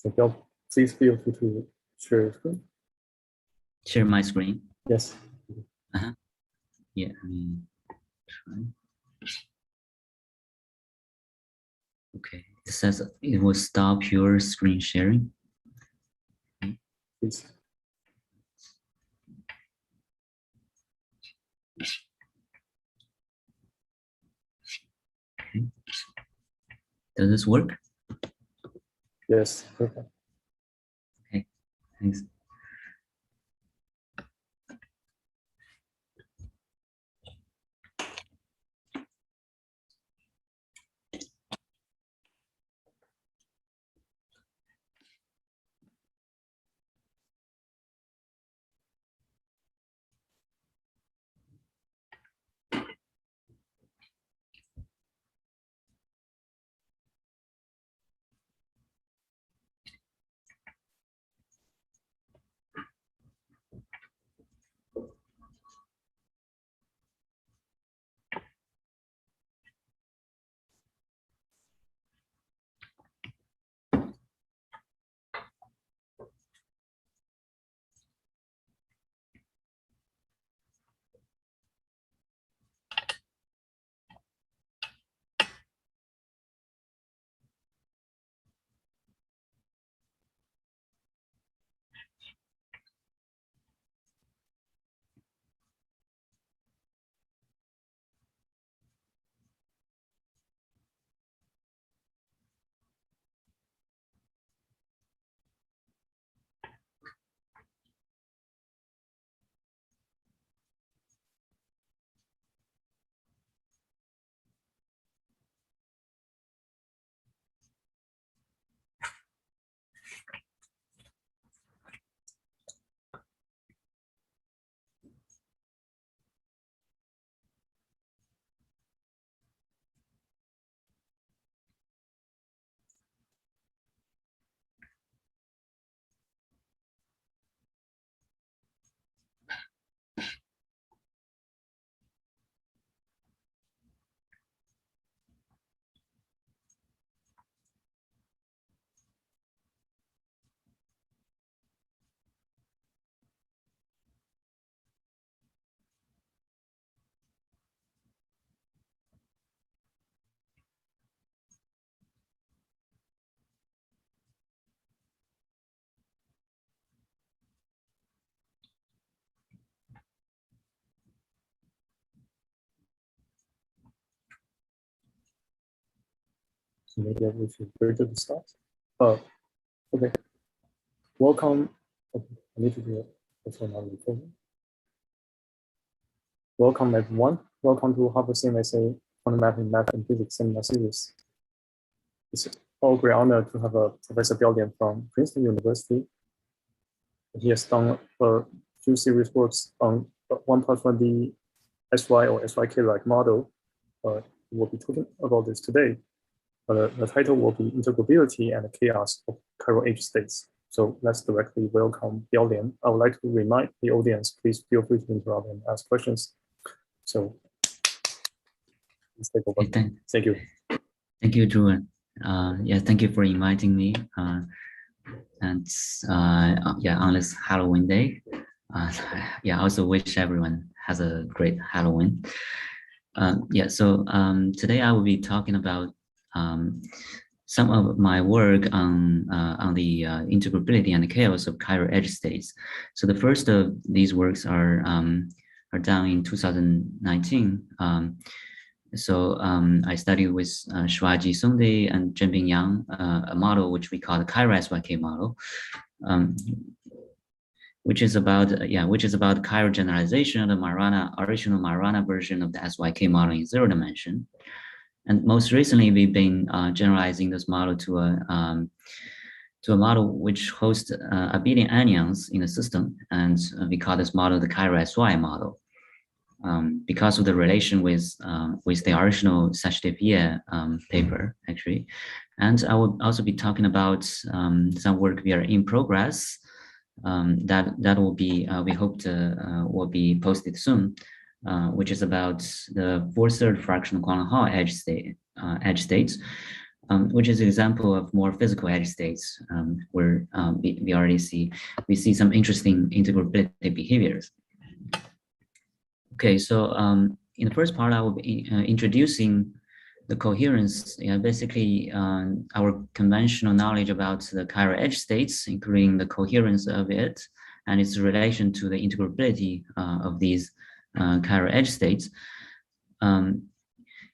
So Biao, please feel free to share your screen. Share my screen. Yes. Yeah, I mean, try. Okay, it says it will stop your screen sharing. Please. Okay. Does this work? Yes, perfect. Okay, thanks. So maybe I will feel free to start. Okay. Welcome. Okay, I need to do this one on recording. Welcome everyone. Welcome to Harvard CMSA Fundamental Math and Physics Seminar Series. It's a great honor to have Professor Biao Lian from Princeton University. He has done a few series works on 1+1d SY or SYK-like model. We'll be talking about this today. The title will be Integrability and the Chaos of Chiral Edge States. So let's directly welcome Biao Lian. I would like to remind the audience, please feel free to interrupt and ask questions. So let's take over. Okay, thank you. Thank you, Drew. Yeah, thank you for inviting me. Yeah, on this Halloween day. Yeah, I also wish everyone has a great Halloween. Yeah, so today I will be talking about some of my work on the integrability and the chaos of chiral edge states. So the first of these works are done in 2019. I studied with Shuaji Songde and Zhenbing Yang a model which we call the chiral SYK model, which is about chiral generalization of the original Majorana version of the SYK model in 0 dimension. And most recently, we've been generalizing this model to a model which hosts Abelian anyons in the system, and we call this model the chiral SY model, because of the relation with the original Sachdevier paper, actually. And I will also be talking about some work we are in progress that will be we hope will be posted soon. Which is about the 4/3 fractional quantum Hall edge states, which is an example of more physical edge states, where we see some interesting integrability behaviors. Okay, so in the first part, I will be introducing the coherence, basically our conventional knowledge about the chiral edge states, including the coherence of it and its relation to the integrability of these chiral edge states.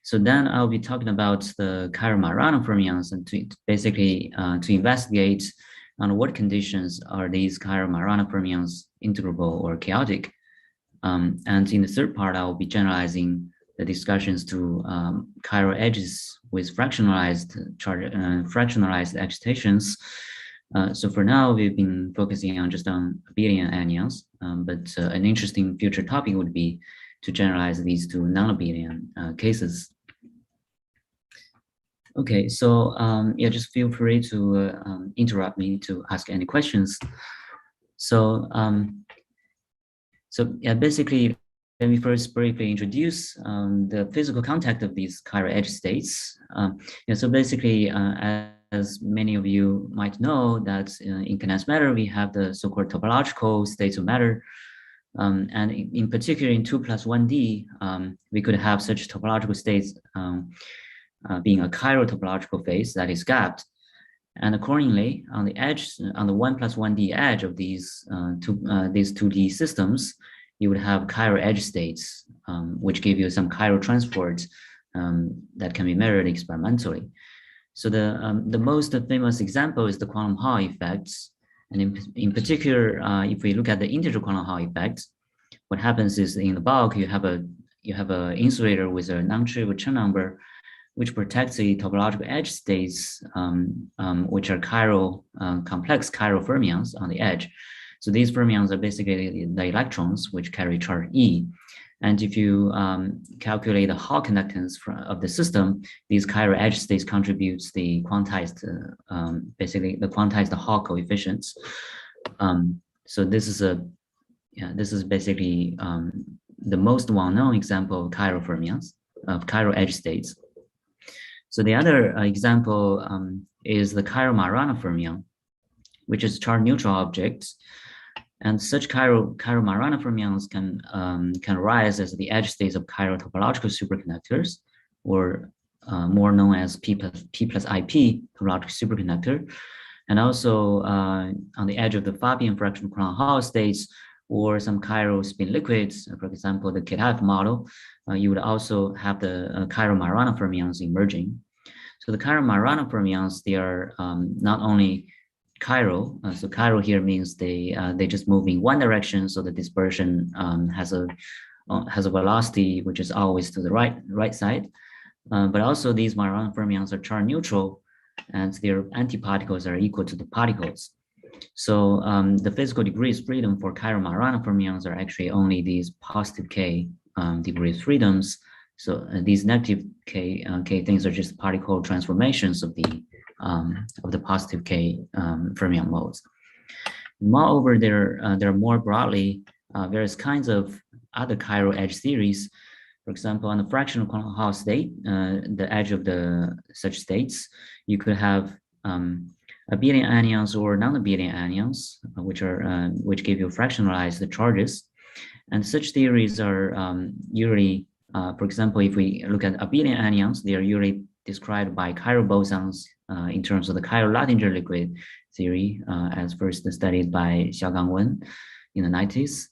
So then I'll be talking about the chiral Majorana fermions and to basically to investigate on what conditions are these chiral Majorana fermions integrable or chaotic. And in the third part, I will be generalizing the discussions to chiral edges with fractionalized excitations. So for now, we've been focusing on just on abelian anions, but an interesting future topic would be to generalize these to non-abelian cases. Okay, so yeah, just feel free to interrupt me to ask any questions. So yeah, basically, let me first briefly introduce the physical context of these chiral edge states. Yeah, so basically, as many of you might know, that in condensed matter, we have the so-called topological states of matter. And in particular, in 2+1d, we could have such topological states being a chiral topological phase that is gapped. And accordingly, on the edge, on the 1+1d edge of these 2D systems, you would have chiral edge states, which give you some chiral transport that can be measured experimentally. So the most famous example is the quantum Hall effects. And in particular, if we look at the integer quantum Hall effect, what happens is in the bulk, you have a insulator with a non-trivial Chern number, which protects the topological edge states, which are chiral, complex chiral fermions on the edge. So these fermions are basically the electrons which carry charge E. And if you calculate the Hall conductance of the system, these chiral edge states contributes the quantized, basically the quantized Hall coefficients. So this is basically the most well-known example of chiral fermions, of chiral edge states. So the other example is the chiral Majorana fermion, which is charge neutral objects. And such chiral Majorana fermions can rise as the edge states of chiral topological superconductors, or more known as P plus IP topological superconductor, and also on the edge of the Fabian fractional quantum Hall states, or some chiral spin liquids, for example, the Kitaev model, you would also have the chiral Majorana fermions emerging. So the chiral Majorana fermions, they are not only chiral. So chiral here means they just move in one direction. So the dispersion has a velocity which is always to the right side. But also these Majorana fermions are charge neutral, and their antiparticles are equal to the particles. So the physical degrees freedom for chiral Majorana fermions are actually only these positive k degrees freedoms. So these negative k things are just particle transformations of the positive k fermion modes. Moreover, there are more broadly various kinds of other chiral edge theories. For example, on the fractional quantum Hall state, the edge of such states, you could have abelian anions or non-abelian anions, which give you fractionalized charges. And such theories are usually, for example, if we look at abelian anions, they are usually described by chiral bosons in terms of the chiral Luttinger liquid theory, as first studied by Xiaogang Wen in the 90s.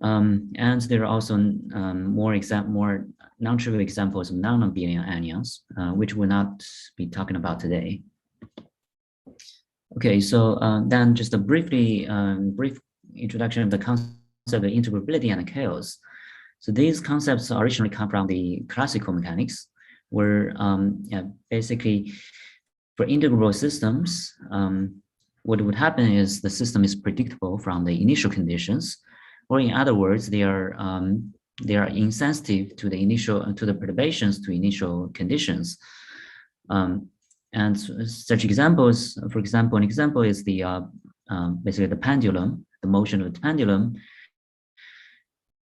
And there are also more non-trivial examples of non-abelian anions, which we'll not be talking about today. Okay, so then just a brief introduction of the concept of integrability and chaos. So these concepts originally come from the classical mechanics, where basically for integrable systems, what would happen is the system is predictable from the initial conditions, or in other words, they are insensitive to the perturbations to initial conditions. And such examples, for example, an example is the basically the pendulum, the motion of the pendulum.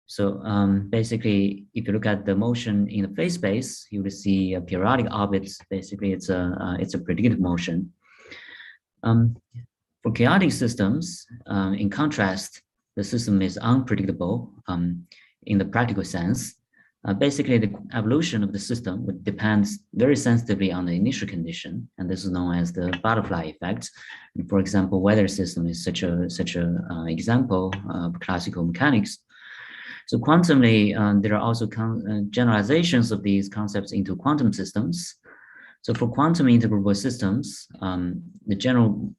So basically, if you look at the motion in the phase space, you will see a periodic orbit. Basically, it's a predicted motion. For chaotic systems, in contrast, the system is unpredictable in the practical sense. Basically, the evolution of the system depends very sensitively on the initial condition, and this is known as the butterfly effect. And for example, weather system is such a example of classical mechanics. So quantumly, there are also generalizations of these concepts into quantum systems. So for quantum integrable systems, the general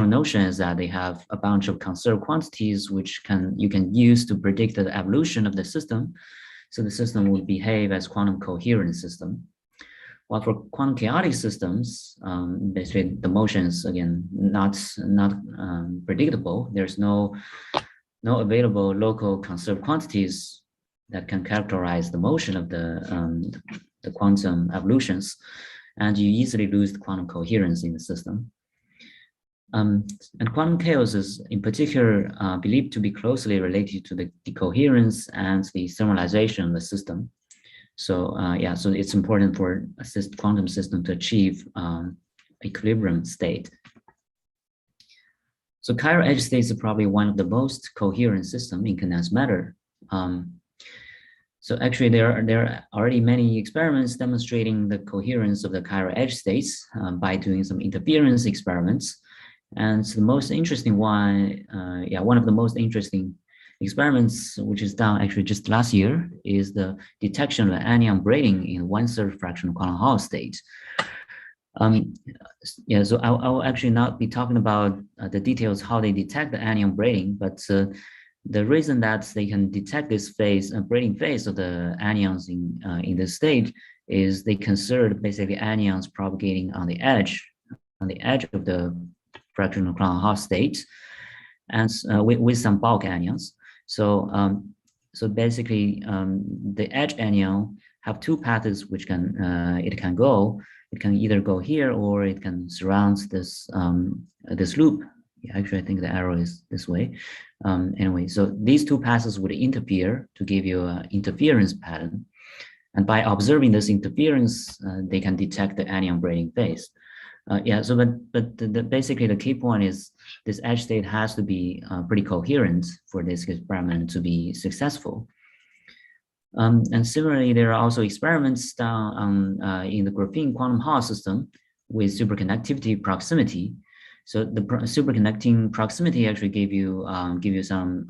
notion is that they have a bunch of conserved quantities which you can use to predict the evolution of the system. So the system will behave as quantum coherent system. While for quantum chaotic systems, basically the motion is again not predictable. There's no available local conserved quantities that can characterize the motion of the quantum evolutions, and you easily lose the quantum coherence in the system. And quantum chaos is in particular believed to be closely related to the decoherence and the thermalization of the system. So so it's important for a quantum system to achieve equilibrium state. So chiral edge states are probably one of the most coherent systems in condensed matter. So actually, there are already many experiments demonstrating the coherence of the chiral edge states by doing some interference experiments. And the most interesting one, one of the most interesting experiments, which is done actually just last year, is the detection of anion braiding in 1/3 fractional quantum Hall state. So I'll actually not be talking about the details how they detect the anion braiding, but the reason that they can detect this phase, braiding phase of the anions in this state is they consider basically anions propagating on the edge of the fractional quantum Hall state, and with some bulk anions. So basically, the edge anion have two paths which it can go. It can either go here or it can surround this this loop. Yeah, actually, I think the arrow is this way. Anyway, so these two passes would interfere to give you an interference pattern. And by observing this interference, they can detect the anion braiding phase. Basically the key point is this edge state has to be pretty coherent for this experiment to be successful. And similarly, there are also experiments done in the graphene quantum Hall system with superconductivity proximity. So the superconducting proximity actually give you some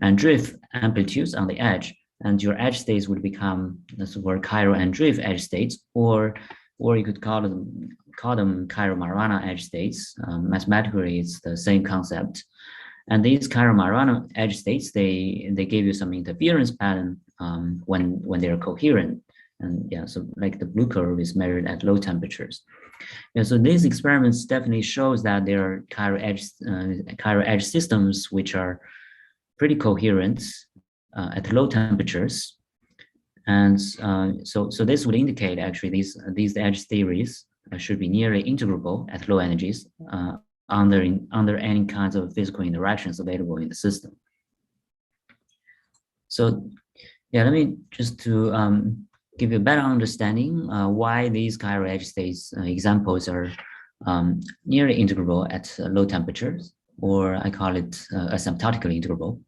Andreev amplitudes on the edge, and your edge states would become word chiral Andreev edge states, or you could call them chiral Majorana edge states. Mathematically, it's the same concept. And these chiral Majorana edge states, they give you some interference pattern when they're coherent. And so like the blue curve is measured at low temperatures. So these experiments definitely shows that there are chiral edge systems which are pretty coherent at low temperatures. And so this would indicate actually these edge theories should be nearly integrable at low energies under any kinds of physical interactions available in the system. So let me just to give you a better understanding why these chiral edge states examples are nearly integrable at low temperatures, or I call it asymptotically integrable.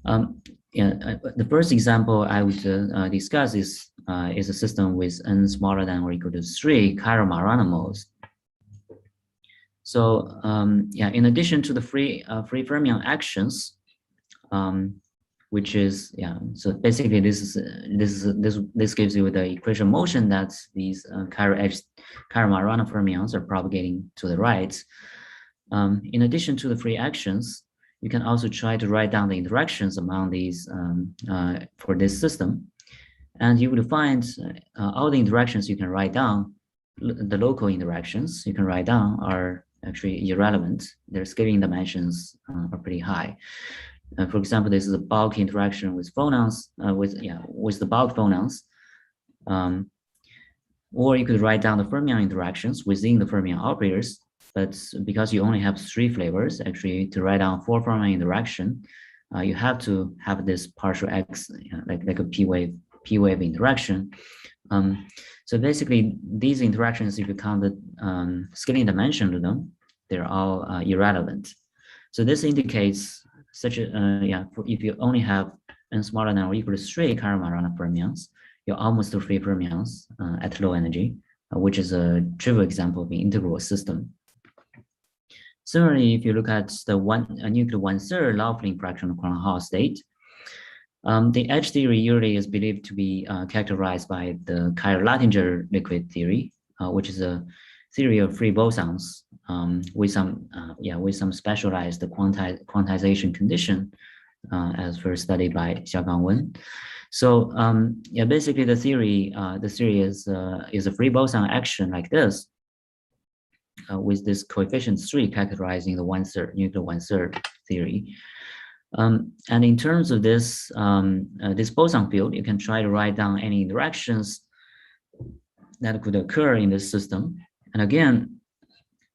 The first example I would discuss is a system with n smaller than or equal to 3 chiral Majorana modes. So in addition to the free fermion actions, which is so basically this gives you the equation motion that these chiral Majorana fermions are propagating to the right. In addition to the free actions, you can also try to write down the interactions among these for this system, and you will find all the interactions you can write down. The local interactions you can write down are actually irrelevant. Their scaling dimensions are pretty high. For example, this is a bulk interaction with phonons, with the bulk phonons. Or you could write down the fermion interactions within the fermion operators, but because you only have 3 flavors, actually to write down 4 fermion interaction, you have to have this partial X, like a P wave interaction. So basically, these interactions, if you count the scaling dimension of them, they're all irrelevant. So this indicates such a if you only have n smaller than or equal to 3 Chiral-Majorana fermions, you're almost free fermions at low energy, which is a trivial example of an integral system. Similarly, if you look at the nuclear 1/3 Lyapunov fractional quantum Hall state, the edge theory usually is believed to be characterized by the Chiral-Luttinger liquid theory, which is a theory of free bosons with some specialized quantization condition, as first studied by Xiaogang Wen. So basically the theory is a free boson action like this, with this coefficient 3 characterizing the nuclear 1/3 theory. And in terms of this this boson field, you can try to write down any interactions that could occur in this system. And again,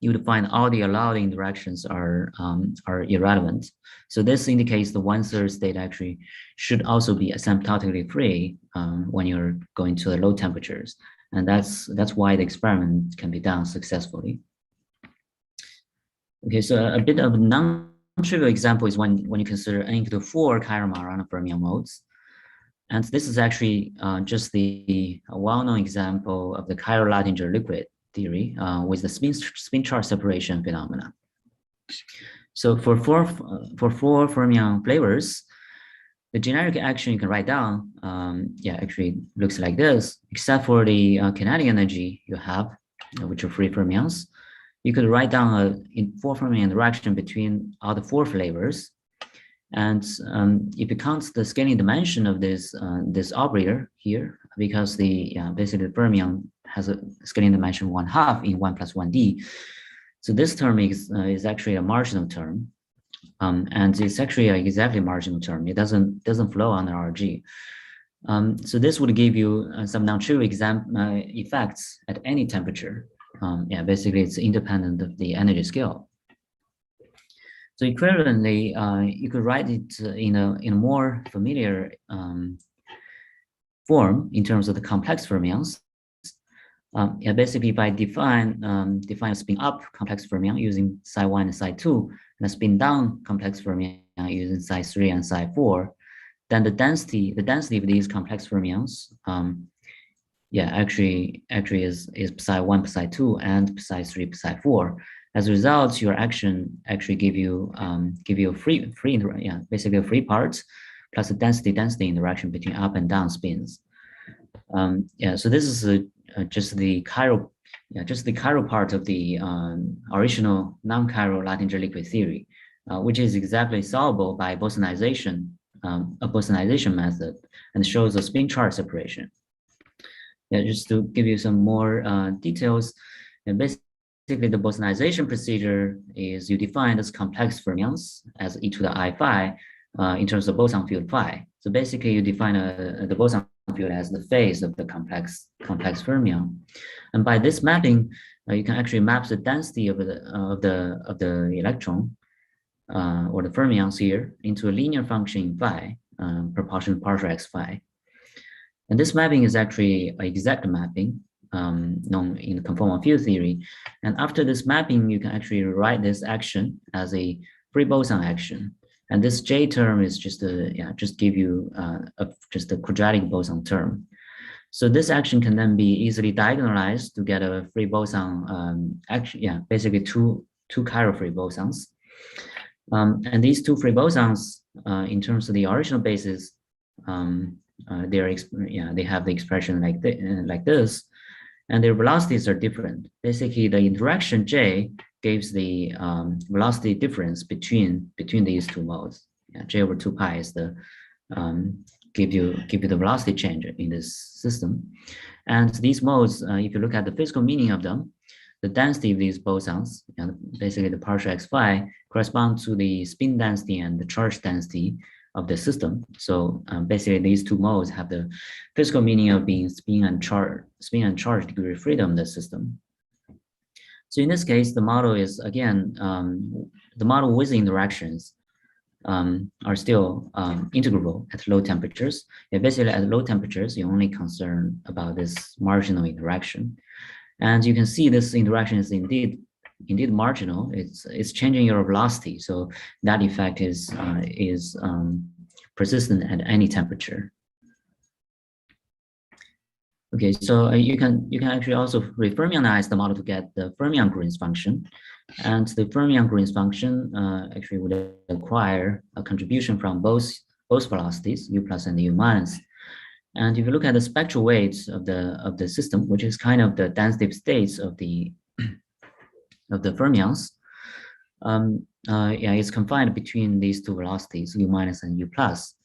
you would find all the allowed interactions are irrelevant. So this indicates the 1/3 state actually should also be asymptotically free when you're going to the low temperatures. And that's why the experiment can be done successfully. Okay, so a bit of a non-trivial example is when you consider n equal to 4 Chiral-Majorana fermion modes. And this is actually just the well-known example of the Chiral-Luttinger liquid theory with the spin charge separation phenomena. So for four fermion flavors, the generic action you can write down, actually looks like this, except for the kinetic energy you have, which are free fermions. You could write down a 4 fermion interaction between all the 4 flavors. And if you count the scaling dimension of this operator here, because basically the fermion has a scaling dimension 1/2 in 1+1d. So this term is actually a marginal term, and it's actually an exactly marginal term. It doesn't flow under RG. So this would give you some non-trivial effects at any temperature. Basically it's independent of the energy scale. So equivalently, you could write it in a more familiar form in terms of the complex fermions. Basically, if I define a spin up complex fermion using psi 1 and psi 2, and a spin down complex fermion using psi 3 and psi 4, then the density of these complex fermions, actually is psi 1, psi 2, and psi 3, psi 4. As a result, your action actually give you a basically a free part plus a density interaction between up and down spins. So this is just the chiral part of the original non-chiral Luttinger liquid theory, which is exactly solvable by Botanization, a Botanization method, and shows a spin charge separation. Just to give you some more details, and basically the Botanization procedure is you define this complex fermions as e to the I phi in terms of boson field phi. So basically you define the boson field as the phase of the complex fermion, and by this mapping, you can actually map the density of the electron or the fermions here into a linear function in phi, proportional partial x phi. And this mapping is actually an exact mapping known in the conformal field theory. And after this mapping, you can actually write this action as a free boson action. And this J term is just give you just a quadratic boson term. So this action can then be easily diagonalized to get a free boson action. Basically two chiral free bosons. And these 2 free bosons, in terms of the original basis, they have the expression like this, and their velocities are different. Basically, the interaction J gives the velocity difference between these 2 modes. J over 2 pi is the give you the velocity change in this system. And these modes, if you look at the physical meaning of them, the density of these bosons, basically the partial x phi, correspond to the spin density and the charge density of the system. So basically these 2 modes have the physical meaning of being spin and charge degree of freedom of the system. So in this case, the model is again, the model with interactions are still integrable at low temperatures. Yeah, basically at low temperatures, you're only concerned about this marginal interaction. And you can see this interaction is indeed marginal. It's changing your velocity. So that effect is persistent at any temperature. Okay, so you can actually also refermionize the model to get the fermion-Green's function, and the fermion-Green's function actually would acquire a contribution from both velocities, u plus and u minus. And if you look at the spectral weights of the system, which is kind of the density states of the fermions, yeah, it's confined between these two velocities, u minus and u plus.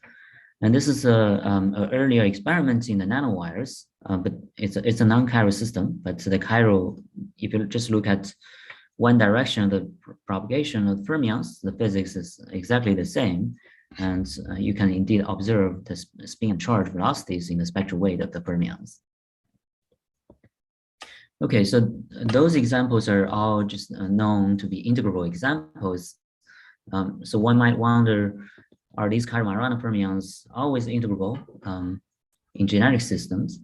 And this is a earlier experiment in the nanowires, but it's a non-chiral system. But the chiral, if you just look at one direction of the propagation of fermions, the physics is exactly the same. And you can indeed observe the spin and charge velocities in the spectral weight of the fermions. Okay, so those examples are all just known to be integrable examples. So one might wonder, are these Majorana fermions always integrable in genetic systems?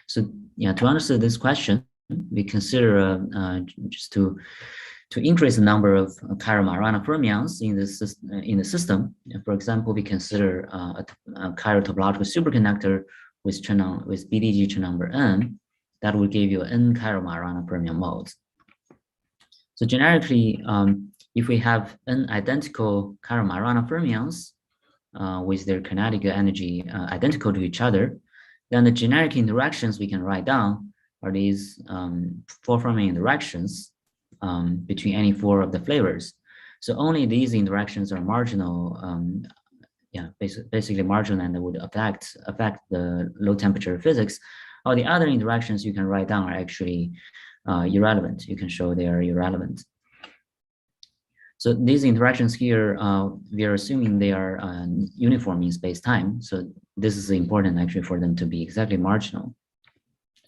So yeah, to answer this question, we consider just to increase the number of Majorana fermions in the system. For example, we consider a chiral topological superconductor with BDG chain number n. That will give you n Majorana fermion modes. So generically, if we have n identical Majorana fermions with their kinetic energy identical to each other, then the generic interactions we can write down are these four fermion interactions between any four of the flavors. So only these interactions are marginal, yeah, basically marginal, and would affect the low temperature physics. All the other interactions you can write down are actually irrelevant. You can show they are irrelevant. So these interactions here, we are assuming they are uniform in space-time. So this is important actually for them to be exactly marginal.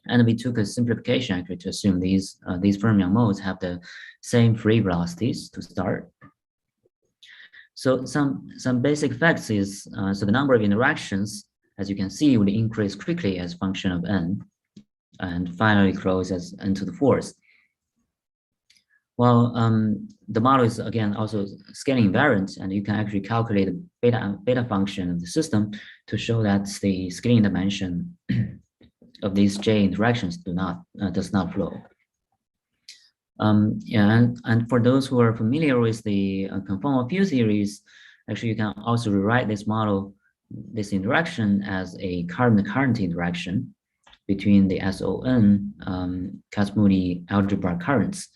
And we took a simplification actually to assume these fermion modes have the same free velocities to start. So some basic facts is, so the number of interactions, as you can see, would increase quickly as a function of n, and finally close as n to the fourth. Well, the model is again also scaling invariant, and you can actually calculate the beta function of the system to show that the scaling dimension of these J interactions does not flow. Yeah, and for those who are familiar with the conformal field theories, actually you can also rewrite this model, this interaction, as a current-current interaction between the SON Kac-Moody algebra currents.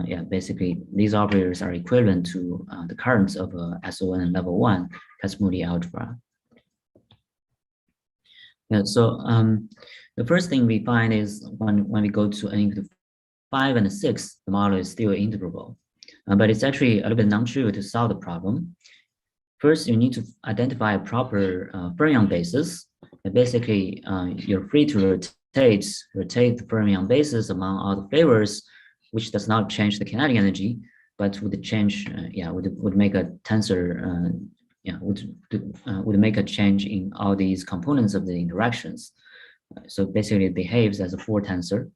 Yeah, basically these operators are equivalent to the currents of SON level 1 Kac-Moody algebra. Yeah, so the first thing we find is when we go to n equal to 5 and 6, the model is still integrable, but it's actually a little bit non-trivial to solve the problem. First, you need to identify a proper fermion basis. And basically, you're free to rotate the fermion basis among all the flavors, which does not change the kinetic energy, but would change, would make a tensor, would make a change in all these components of the interactions. So basically, it behaves as a 4 tensor.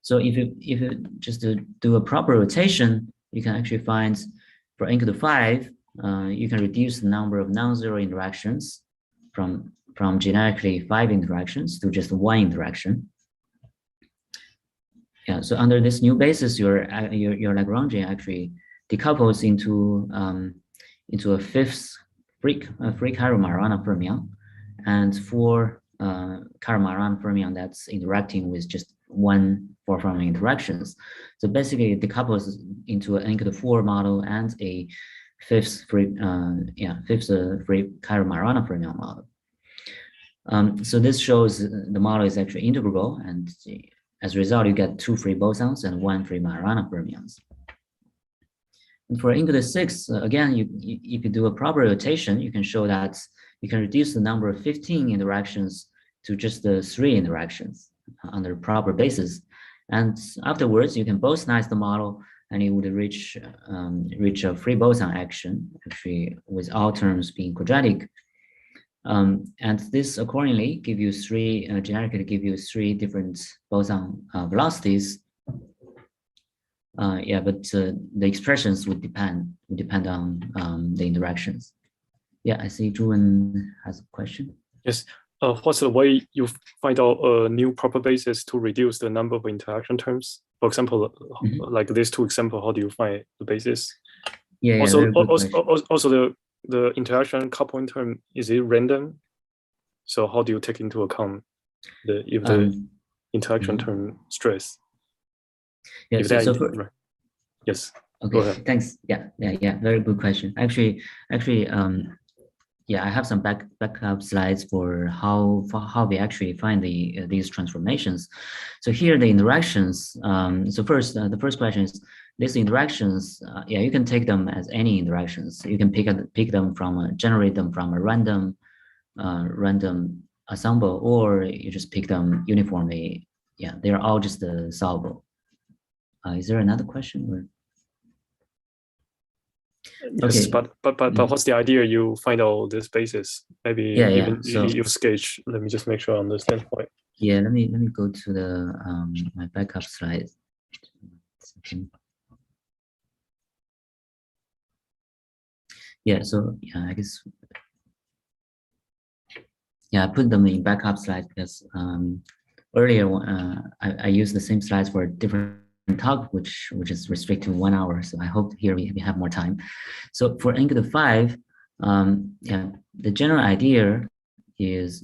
So if you just do a proper rotation, you can actually find for n equal to 5, you can reduce the number of non-zero interactions from generically 5 interactions to just 1 interaction. Yeah, so under this new basis, your Lagrangian actually decouples into a fifth free chiral Majorana fermion and 4 chiral Majorana fermion that's interacting with just 1 4 fermion interactions. So basically, it decouples into an n equal to 4 model and a fifth free chiral Majorana fermion model. So this shows the model is actually integrable, and as a result, you get 2 free bosons and 1 free Majorana fermions. And for n equal to 6, again, if you do a proper rotation, you can show that you can reduce the number of 15 interactions to just the 3 interactions under proper basis. And afterwards, you can Bosonize the model and it would reach a free boson action, actually, with all terms being quadratic. And this accordingly give you generically give you three different boson velocities. Yeah, but the expressions would depend on the interactions. Yeah, I see Zhuwen has a question. Yes. What's the way you find out a new proper basis to reduce the number of interaction terms? For example, like these two examples, how do you find the basis? Yeah, also the interaction coupling term, is it random? So how do you take into account if the interaction term stress? Yeah, right. Yes. Okay, thanks. Yeah, very good question. Actually, yeah, I have some backup slides for how we actually find these transformations. So here the interactions. So first, the first question is these interactions. Yeah, you can take them as any interactions. You can pick them from generate them from a random ensemble, or you just pick them uniformly. Yeah, they are all just solvable. Is there another question? Or? Yes, okay. but what's the idea you find out this basis? Maybe you sketch. Let me just make sure I understand why. Yeah, let me go to the my backup slides. Yeah, so yeah, I guess I put them in backup slides because earlier I used the same slides for a different talk, which is restricted to 1 hour. So I hope here we have more time. So for Angular 5, the general idea is,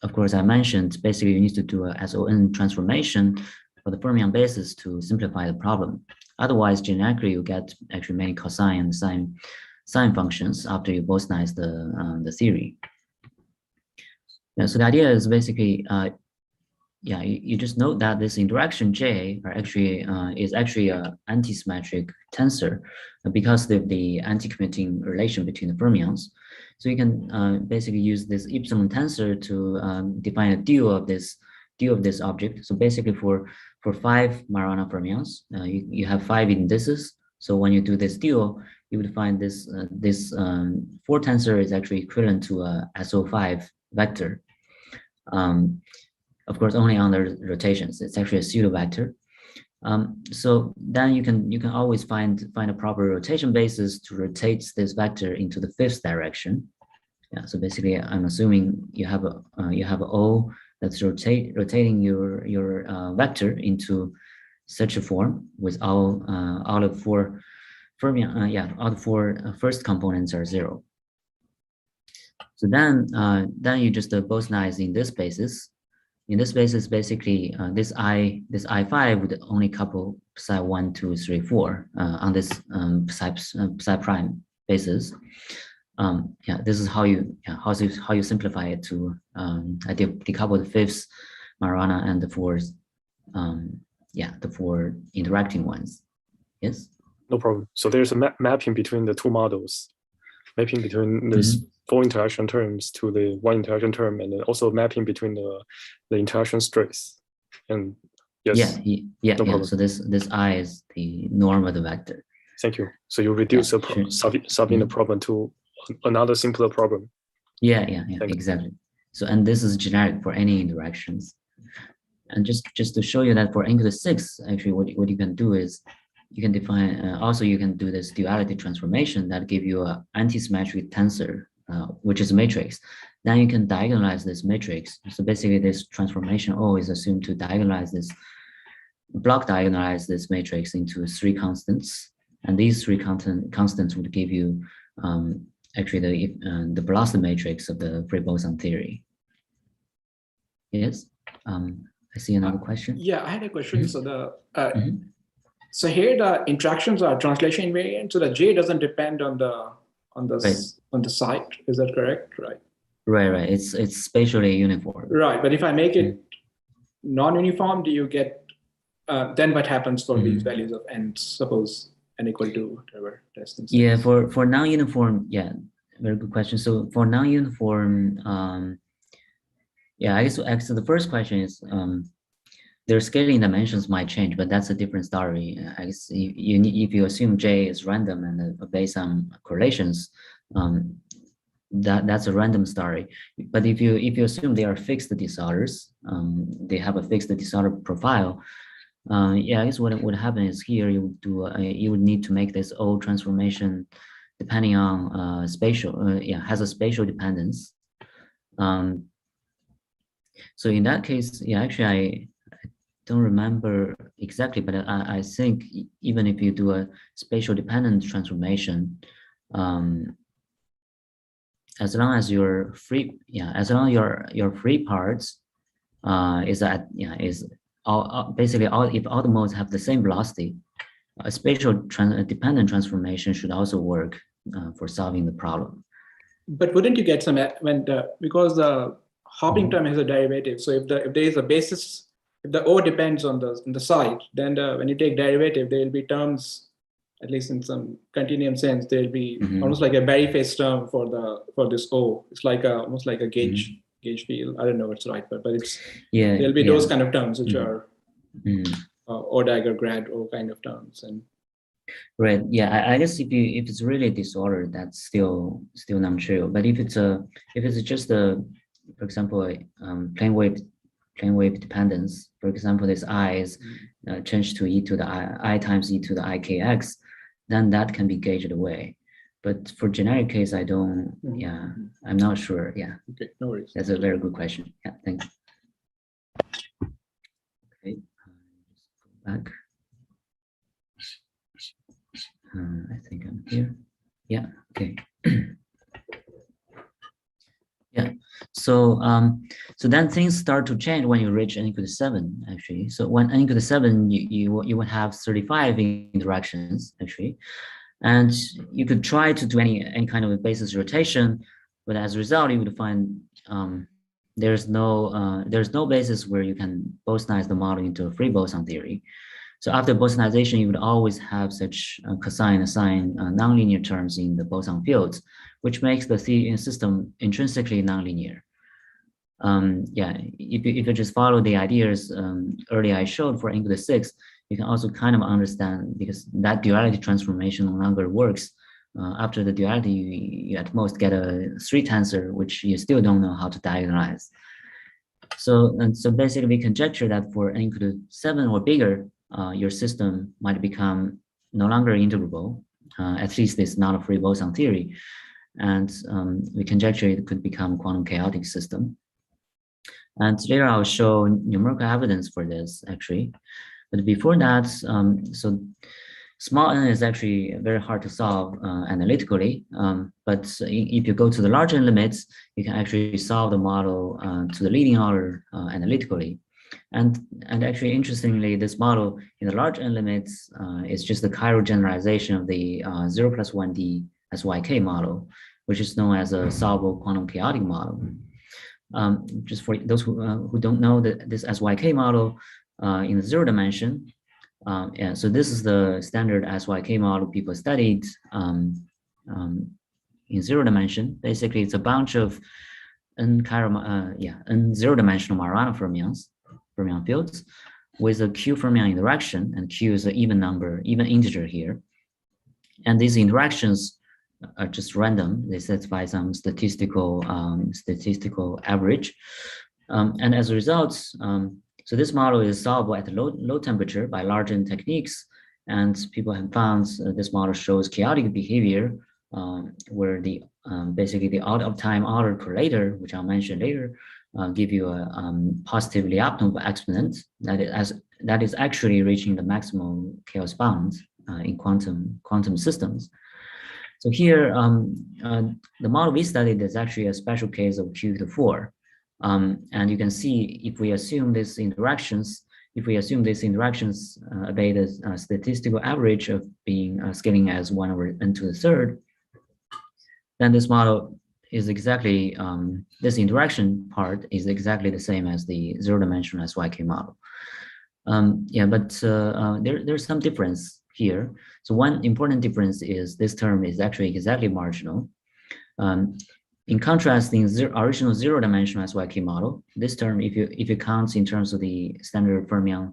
of course, I mentioned basically you need to do a SON transformation for the fermion basis to simplify the problem. Otherwise, generically, you get actually many cosine and sine functions after you bosonize the theory. So the idea is basically, you just note that this interaction J is actually an anti-symmetric tensor because of the anti-commuting relation between the fermions. So you can basically use this epsilon tensor to define a dual of this object. So basically, for 5 Majorana fermions, you have 5 indices. So when you do this dual, you would find this 4 tensor is actually equivalent to a SO5 vector. Of course, only under rotations. It's actually a pseudo vector. So then you can always find a proper rotation basis to rotate this vector into the 5th direction. Yeah. So basically, I'm assuming you have a O that's rotating your vector into such a form with all of 4 fermion. All the 4 first components are 0. So then you just bosonize in this basis. In this basis, basically, this I5 would only couple psi 1, 2, 3, 4 on this psi prime basis. This is how you simplify it to decouple the 5th Majorana and the 4th, the 4 interacting ones. Yes. No problem. So there's a mapping between the two models, mapping between this 4 interaction terms to the 1 interaction term, and then also mapping between the interaction stress. And yes. No problem. So this I is the norm of the vector. Thank you. So you reduce solving the problem to another simpler problem. Yeah, exactly. So and this is generic for any interactions. And just to show you that for Angular 6, actually what you can do is you can define also you can do this duality transformation that give you an anti-symmetric tensor, which is a matrix. Then you can diagonalize this matrix. So basically this transformation O is assumed to block diagonalize this matrix into 3 constants. And these 3 constants would give you actually the velocity matrix of the free boson theory. Yes. I see another question. Yeah, I had a question. So so here the interactions are translation invariant. So the J doesn't depend on the site. Is that correct? Right. Right. It's spatially uniform. Right. But if I make it non-uniform, do you get then what happens for these values of n? Suppose n equal to whatever distance. Yeah. For non-uniform, very good question. So for non-uniform, I guess the first question is their scaling dimensions might change, but that's a different story. I guess if you assume J is random and based on correlations, that's a random story. But if you assume they are fixed disorders, they have a fixed disorder profile. Yeah, I guess what would happen is here you would do you would need to make this O transformation depending on spatial. Yeah, has a spatial dependence. So in that case, yeah, actually I don't remember exactly, but I think even if you do a spatial dependent transformation, as long as your free, as long as your free parts is at is all basically all if all the modes have the same velocity, a spatial dependent transformation should also work for solving the problem. But wouldn't you get some because the hopping term has a derivative? So if there is a basis, if the O depends on the site, then when you take derivative, there will be terms, at least in some continuum sense, there will be almost like a Berry-face term for this O. It's like almost like a gauge field. I don't know what's right, but it's there'll be those kind of terms which are O dagger grad O kind of terms. And right, yeah, I guess if it's really disorder, that's still non-trivial. But if it's just a, for example, plane wave dependence, for example, this I is changed to e to the I times e to the ikx, then that can be gauged away. But for generic case, I don't, I'm not sure. Yeah. Okay, no worries. That's a very good question. Yeah, thanks. Okay, go back. I think I'm here. Yeah, okay. Yeah, so so then things start to change when you reach n equal to 7, actually. So when n equal to 7, you would have 35 interactions, actually. And you could try to do any kind of a basis rotation, but as a result, you would find there's no basis where you can bosonize the model into a free boson theory. So after bosanization, you would always have such cosine, sine, nonlinear terms in the boson fields, which makes the system intrinsically nonlinear. Yeah, if you just follow the ideas earlier I showed for n equal to 6, you can also kind of understand, because that duality transformation no longer works. After the duality, you at most get a 3 tensor, which you still don't know how to diagonalize. So basically we conjecture that for n equal to 7 or bigger, your system might become no longer integrable. At least it's not a free boson theory. And we conjecture it could become quantum chaotic system. And later I'll show numerical evidence for this, actually. But before that, so small n is actually very hard to solve analytically. But if you go to the large n limits, you can actually solve the model to the leading order analytically. And actually, interestingly, this model in the large n limits is just the chiral generalization of the 0+1d SYK model, which is known as a solvable quantum chaotic model. Just for those who don't know, this SYK model in the 0 dimension, yeah, so this is the standard SYK model people studied in 0 dimension. Basically, it's a bunch of n 0-dimensional Majorana fermion fields with a Q fermion interaction, and Q is an even integer here. And these interactions are just random. They satisfy some statistical average. And as a result, so this model is solvable at low temperature by large n techniques. And people have found this model shows chaotic behavior where the basically the out of time ordered correlator, which I'll mention later, give you a positive Lyapunov exponent that is actually reaching the maximum chaos bound in quantum systems. So here, the model we studied is actually a special case of Q to 4. And you can see if we assume these interactions, obey the statistical average of being scaling as 1 over n to the 3rd, then this model is exactly, this interaction part is exactly the same as the 0-dimensional SYK model. Yeah, but there's some difference here. So one important difference is this term is actually exactly marginal. In contrast, in original zero-dimensional SYK model, this term, if you count in terms of the standard fermion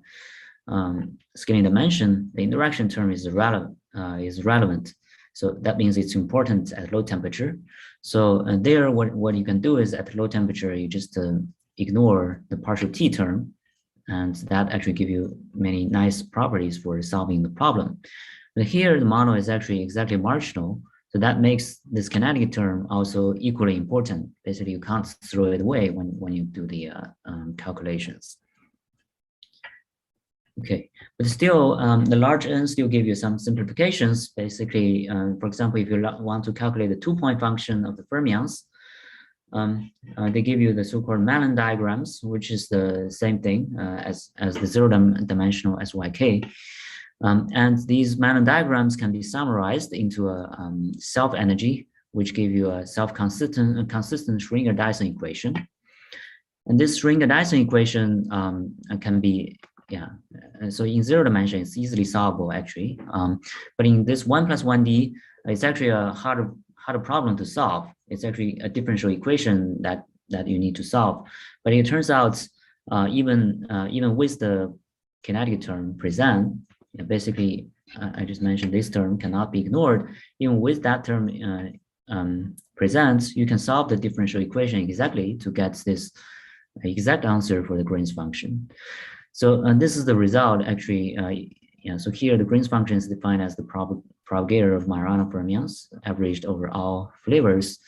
scaling dimension, the interaction term is relevant. So that means it's important at low temperature. So there, what you can do is at low temperature, you just ignore the partial T term, and that actually give you many nice properties for solving the problem. But here, the model is actually exactly marginal. So that makes this kinetic term also equally important. Basically, you can't throw it away when you do the calculations. Okay, but still, the large N still give you some simplifications. Basically, for example, if you want to calculate the 2-point function of the fermions, they give you the so-called Malin diagrams, which is the same thing as the zero-dimensional SYK. And these Malin diagrams can be summarized into a self-energy, which give you a consistent Schrödinger-Dyson equation. And this Schrödinger-Dyson equation can be, so in zero dimension, it's easily solvable actually. But in this 1+1d, it's actually a harder problem to solve. It's actually a differential equation that you need to solve. But it turns out even with the kinetic term present, basically, I just mentioned this term cannot be ignored. Even with that term present, you can solve the differential equation exactly to get this exact answer for the Green's function. So this is the result actually. So here the Green's function is defined as the propagator of Majorana fermions averaged over all flavors.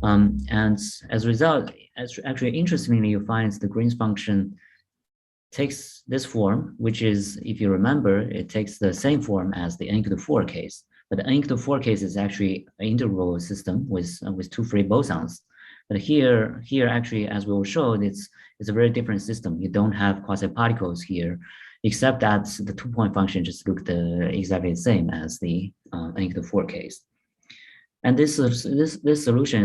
And as a result, actually interestingly, you find the Green's function takes this form, which is, if you remember, it takes the same form as the n^4 case. But the n^4 case is actually an integrable system with two free bosons. But here actually, as we will show, it's a very different system. You don't have quasi-particles here, except that the 2-point function just looked exactly the same as the n^4 case. And this solution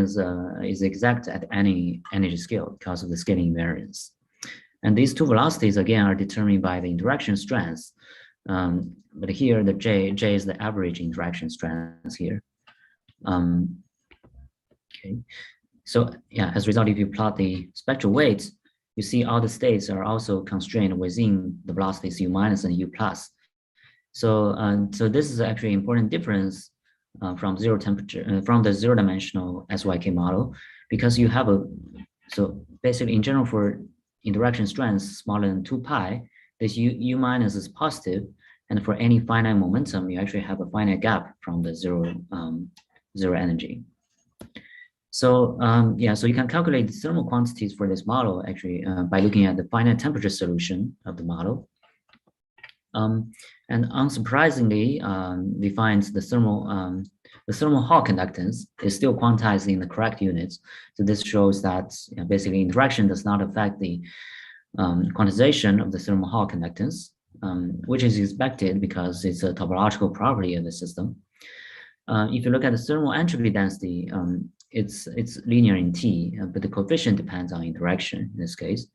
is exact at any energy scale because of the scaling invariance. And these two velocities, again, are determined by the interaction strengths. But here, the J is the average interaction strength here. Okay. So yeah, as a result, if you plot the spectral weights, you see all the states are also constrained within the velocities U- and U+. So this is actually an important difference from the zero-dimensional SYK model, because you have so basically in general for interaction strengths smaller than 2 pi, this U- is positive, and for any finite momentum, you actually have a finite gap from the zero energy. So so you can calculate the thermal quantities for this model actually by looking at the finite temperature solution of the model. And unsurprisingly, we find the thermal Hall conductance is still quantized in the correct units. So this shows that basically interaction does not affect the quantization of the thermal Hall conductance, which is expected because it's a topological property of the system. If you look at the thermal entropy density, it's linear in T, but the coefficient depends on interaction in this case.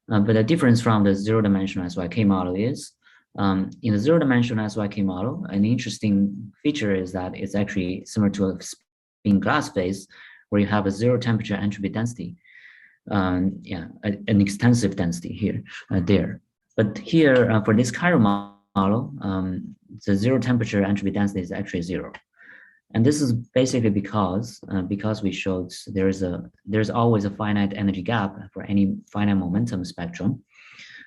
But the difference from the zero-dimensional SYK model is, in the zero-dimensional SYK model, an interesting feature is that it's actually similar to a spin glass phase where you have a zero temperature entropy density. An extensive density here, there. But here, for this Chiral model, the zero temperature entropy density is actually 0. And this is basically because we showed there's always a finite energy gap for any finite momentum spectrum.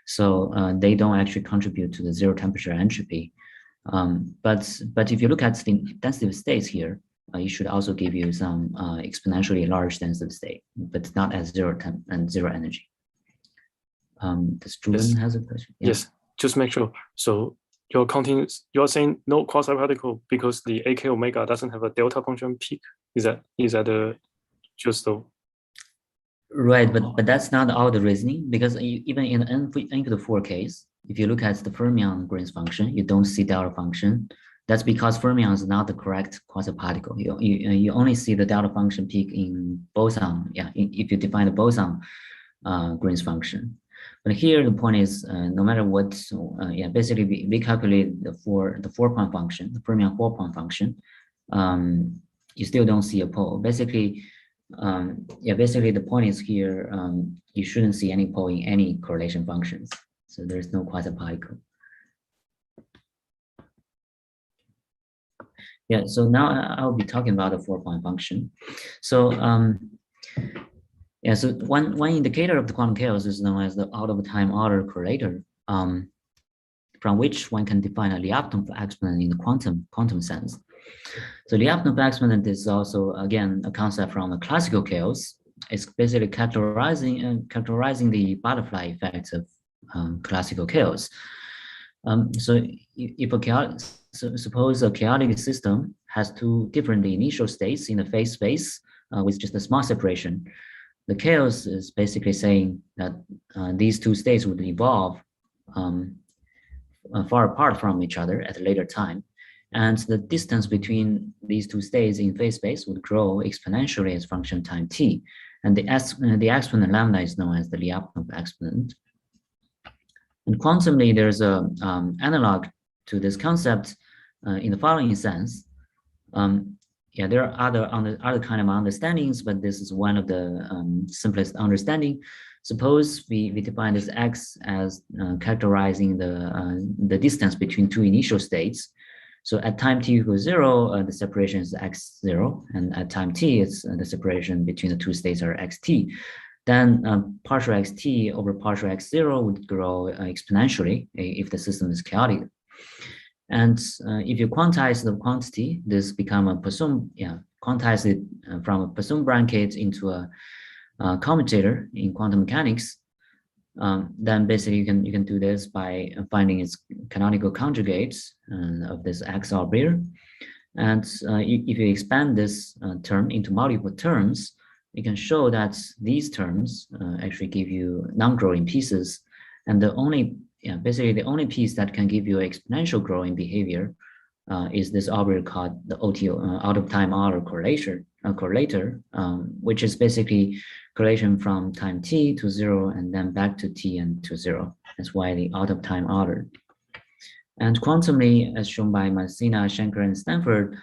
So they don't actually contribute to the zero temperature entropy. But if you look at the density of states here, it should also give you some exponentially large density of state, but not as zero temp and zero energy. Does Julian has a question? Yeah. Yes, just make sure. So you're saying no quasi-particle because the AK omega doesn't have a delta function peak. Is that just the right? But that's not all the reasoning, because even in the n^4 case, if you look at the fermion Green's function, you don't see delta function. That's because fermion is not the correct quasi-particle. You only see the delta function peak in boson. Yeah, if you define the boson Green's function. But here the point is, no matter what, basically we calculate the 4-point function, the fermion 4-point function. You still don't see a pole. Basically, yeah, basically the point is here, you shouldn't see any pole in any correlation functions. So there's no quasi-particle. Yeah, so now I'll be talking about the 4-point function. So yeah, so one indicator of the quantum chaos is known as the out-of-time order correlator, from which one can define a Lyapunov exponent in the quantum sense. So Lyapunov exponent is also, again, a concept from the classical chaos. It's basically characterizing the butterfly effect of classical chaos. So if suppose a chaotic system has two different initial states in the phase space with just a small separation, the chaos is basically saying that these two states would evolve far apart from each other at a later time. And the distance between these two states in phase space would grow exponentially as function time t. And the exponent lambda is known as the Lyapunov exponent. And quantumly, there's a analog to this concept in the following sense. Yeah, there are other kind of understandings, but this is one of the simplest understanding. Suppose we define this x as characterizing the distance between two initial states. So at time t equals 0, the separation is x0, and at time t, it's the separation between the two states are xt. Then partial xt over partial x0 would grow exponentially if the system is chaotic. And if you quantize the quantity, this become a Poisson, quantize it from a Poisson bracket into a commutator in quantum mechanics. Then basically you can do this by finding its canonical conjugates of this x operator. And if you expand this term into multiple terms, you can show that these terms actually give you non-growing pieces. And basically the only piece that can give you exponential growing behavior is this operator called the OTO, out-of-time order correlator, which is basically correlation from time t to 0 and then back to t and to 0. That's why the out-of-time order. And quantumly, as shown by Messina, Shankar, and Stanford,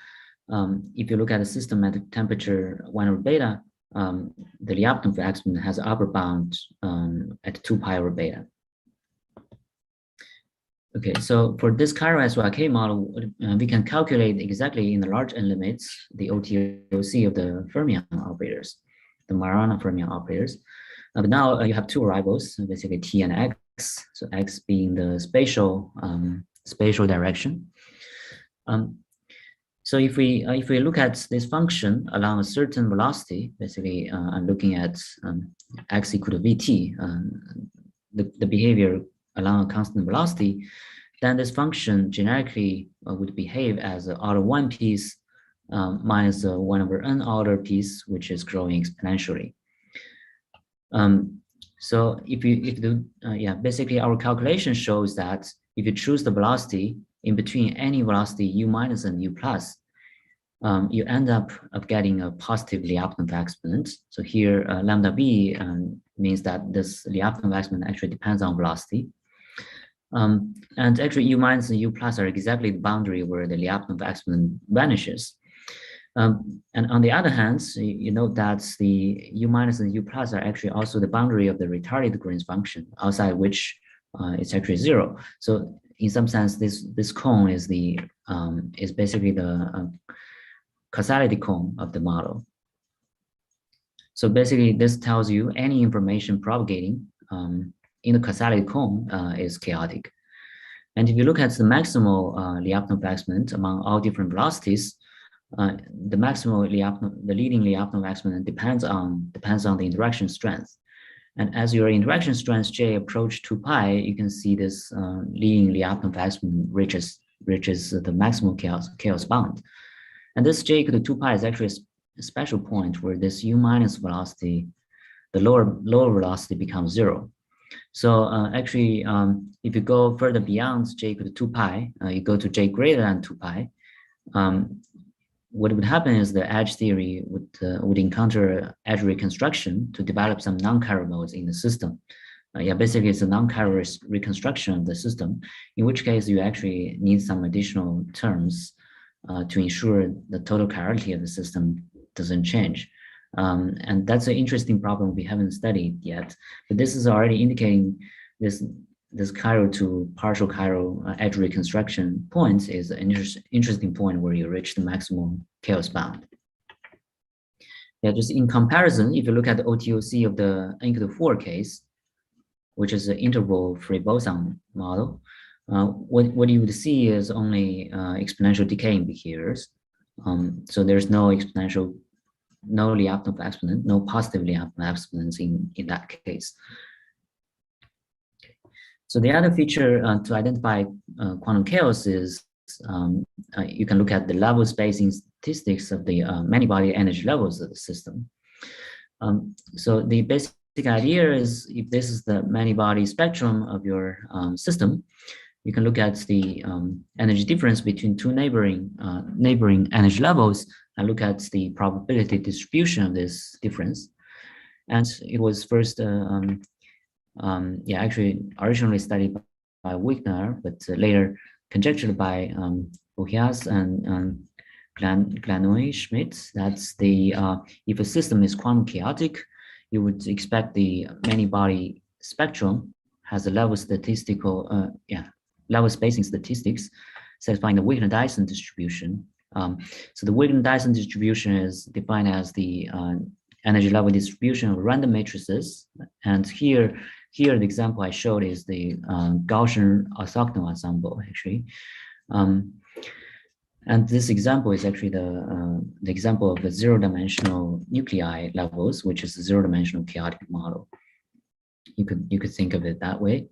if you look at a system at temperature 1 over beta, the Lyapunov exponent has an upper bound at 2 pi over beta. Okay, so for this chiral SYK model, we can calculate exactly in the large n limits the OTOC of the fermion operators, the Majorana fermion operators. But now you have two variables, basically t and x. So x being the spatial direction. So if we look at this function along a certain velocity, basically I'm looking at x equal to vt, the behavior along a constant velocity, then this function generically would behave as an order 1 piece minus a 1 over n order piece, which is growing exponentially. So basically our calculation shows that if you choose the velocity in between any velocity u minus and u plus, you end up getting a positive Lyapunov exponent. So here lambda b means that this Lyapunov exponent actually depends on velocity. And actually u minus and u plus are exactly the boundary where the Lyapunov exponent vanishes. And on the other hand, you note that the u minus and u plus are actually also the boundary of the retarded Green's function, outside which it's actually 0. So in some sense, this cone is basically the causality cone of the model. So basically, this tells you any information propagating in the causality cone is chaotic. And if you look at the maximal Lyapunov exponent among all different velocities, the leading Lyapunov exponent depends on the interaction strength. And as your interaction strength J approach 2 pi, you can see this leading Lyapunov exponent reaches the maximal chaos bound. And this J equal to 2 pi is actually a special point where this u minus velocity, the lower velocity becomes 0. So actually, if you go further beyond J equal to 2 pi, you go to J greater than 2 pi, what would happen is the edge theory would encounter edge reconstruction to develop some non-chiral modes in the system. Basically it's a non-chiral reconstruction of the system, in which case you actually need some additional terms to ensure the total chirality of the system doesn't change. And that's an interesting problem we haven't studied yet. But this is already indicating this chiral to partial chiral edge reconstruction points is an interesting point where you reach the maximum chaos bound. Yeah, just in comparison, if you look at the OTOC of the N-4 case, which is an interval free boson model, what you would see is only exponential decay in behaviors. So there's no exponential, no Lyapunov exponent, no positive Lyapunov exponents in that case. So the other feature to identify quantum chaos is you can look at the level spacing statistics of the many-body energy levels of the system. So the basic idea is if this is the many-body spectrum of your system, you can look at the energy difference between two neighboring energy levels and look at the probability distribution of this difference. And it was first, actually originally studied by Wigner, but later conjectured by Bohias and Glanoy-Schmidt. That's the if a system is quantum chaotic, you would expect the many-body spectrum has a level statistical, level spacing statistics satisfying the Wigner-Dyson distribution. So the Wigner-Dyson distribution is defined as the energy level distribution of random matrices. And here the example I showed is the Gaussian orthogonal ensemble, actually. And this example is actually the example of the zero-dimensional nuclei levels, which is a zero-dimensional chaotic model. You could think of it that way.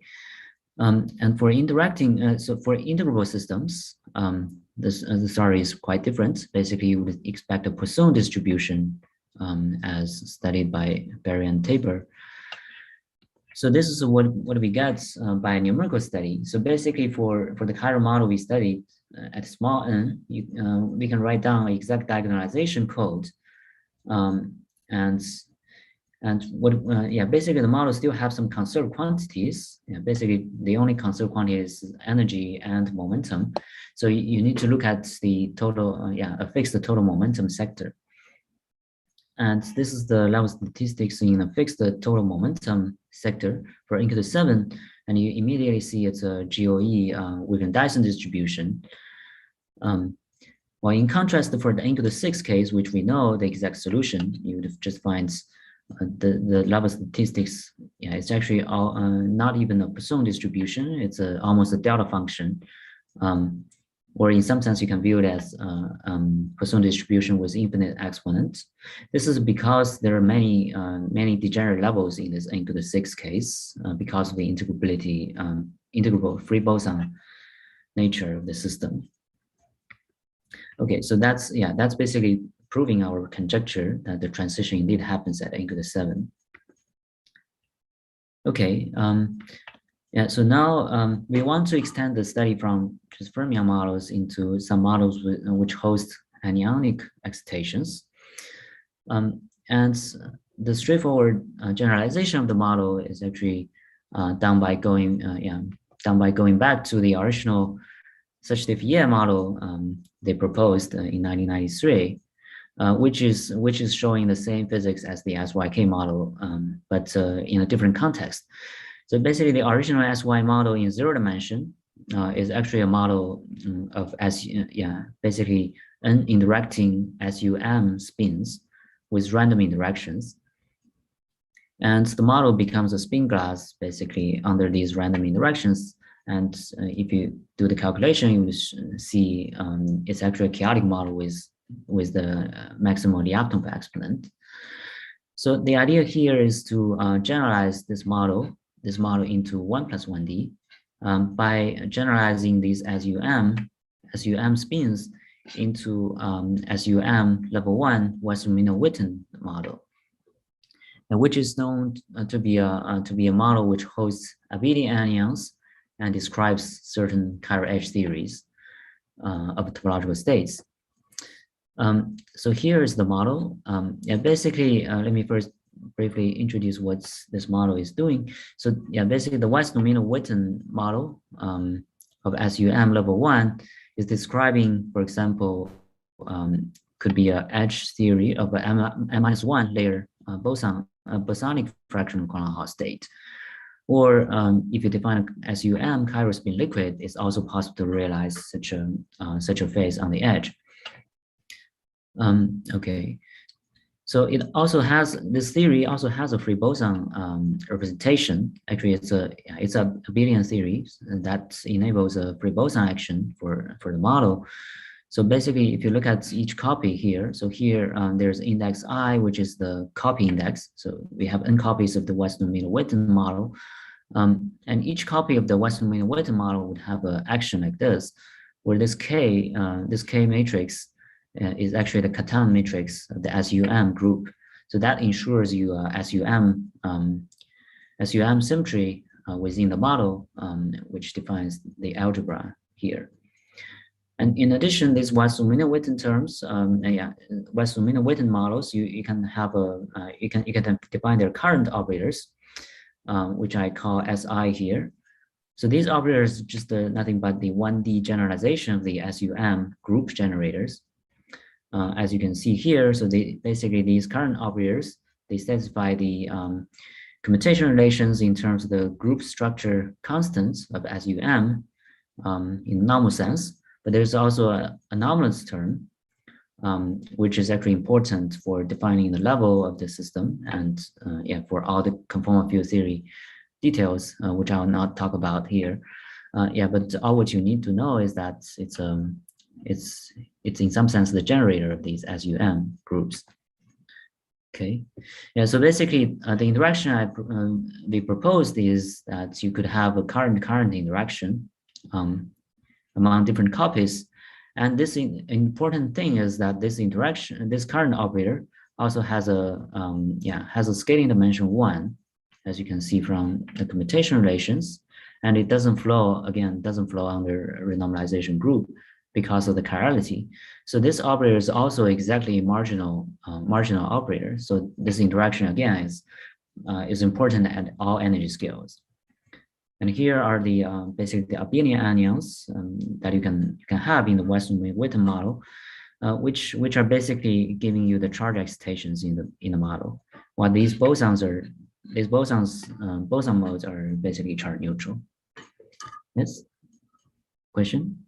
And for interacting, so for integrable systems, the story is quite different. Basically, you would expect a Poisson distribution as studied by Berry and Tabor. So this is what we get by a numerical study. So basically, for the chiral model we studied at small n, we can write down an exact diagonalization code, and what basically the model still have some conserved quantities. Basically, the only conserved quantity is energy and momentum. So you need to look at the total, fix the total momentum sector. And this is the level statistics in a fixed total momentum sector for N-7, and you immediately see it's a GOE Wigner-Dyson distribution. While in contrast for the N-6 case, which we know the exact solution, you would just find the level statistics, it's actually not even a Poisson distribution, it's almost a delta function. Or in some sense, you can view it as Poisson distribution with infinite exponent. This is because there are many degenerate levels in this N-6 case because of the integrability, integrable free boson nature of the system. Okay, so that's basically proving our conjecture that the transition indeed happens at N-7. Okay. So now we want to extend the study from just fermion models into some models which host anionic excitations. And the straightforward generalization of the model is actually done by going back to the original Suchdev-Ye model they proposed in 1993, which is showing the same physics as the SYK model, but in a different context. So basically, the original SY model in zero dimension is actually a model of basically n interacting SUM spins with random interactions. And the model becomes a spin glass basically under these random interactions. And if you do the calculation, you will see it's actually a chaotic model with the maximal Lyapunov exponent. So the idea here is to generalize this model into 1+1d by generalizing these SUM spins into SUM level 1 Westermino-Witten model, which is known to be a model which hosts Abelian anions and describes certain chiral edge theories of topological states. So here is the model. Basically, let me first briefly introduce what this model is doing. So basically the Westermino-Witten model of SUM level 1 is describing, for example, could be an edge theory of a n-1 layer bosonic fractional quantum Hall state. Or if you define a SUM chiral spin liquid, it's also possible to realize such a phase on the edge. Okay, so it also has, this theory also has a free boson representation. Actually, it's a Abelian theory that enables a free boson action for the model. So basically, if you look at each copy here, so here there's index I, which is the copy index. So we have n copies of the Western-Witten model. And each copy of the Western-Witten model would have an action like this, where this K matrix is actually the Catan matrix of the SUM group. So that ensures you SUM symmetry within the model, which defines the algebra here. And in addition, these Western-Witten terms, Western-Witten models, you can have you can define their current operators, which I call SI here. So these operators just nothing but the 1D generalization of the SUM group generators. As you can see here, so basically these current operators, they specify the commutation relations in terms of the group structure constants of SUM in normal sense. But there's also an anomalous term, which is actually important for defining the level of the system and for all the conformal field theory details, which I will not talk about here. But all what you need to know is that it's in some sense the generator of these SUM groups. Okay, so basically the interaction we proposed is that you could have a current interaction among different copies, and this important thing is that this current operator also has a scaling dimension 1, as you can see from the commutation relations, and it doesn't flow under renormalization group because of the chirality. So this operator is also exactly a marginal operator. So this interaction again is important at all energy scales. And here are the basically the Abelian anions that you can have in the Western-Witten model, which are basically giving you the charge excitations in the model. While these boson modes are basically charge neutral. Yes. Question?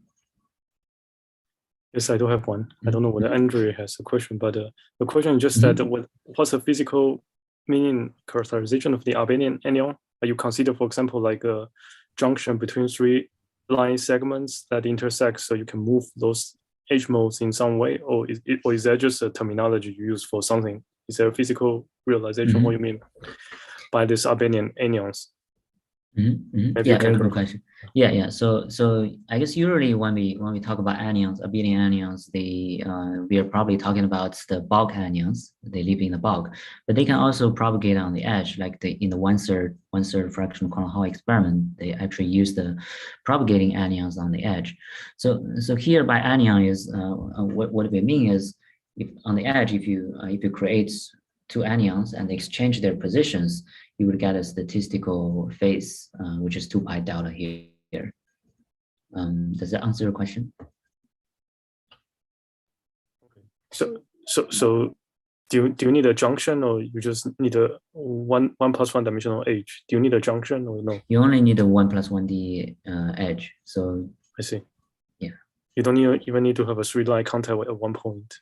Yes, I do have one. I don't know whether Andre has a question, but the question is just that what's the physical meaning characterization of the Abelian anion? Are you consider, for example, like a junction between 3 line segments that intersect, so you can move those H modes in some way, or is that just a terminology you use for something? Is there a physical realization what you mean by this Abelian anions? Yeah, very good question. Yeah. So I guess usually when we talk about anions, Abelian anions, we are probably talking about the bulk anions. They live in the bulk, but they can also propagate on the edge, like in the one third fractional quantum Hall experiment. They actually use the propagating anions on the edge. So here by anion is what we mean is, if on the edge, if you create 2 anions and exchange their positions, you would get a statistical phase, which is 2 pi delta here. Does that answer your question? So do you need a junction, or you just need a 1+1 dimensional edge? Do you need a junction or no? You only need a 1+1d edge. So I see. Yeah. You don't even need to have a 3-line contact at one point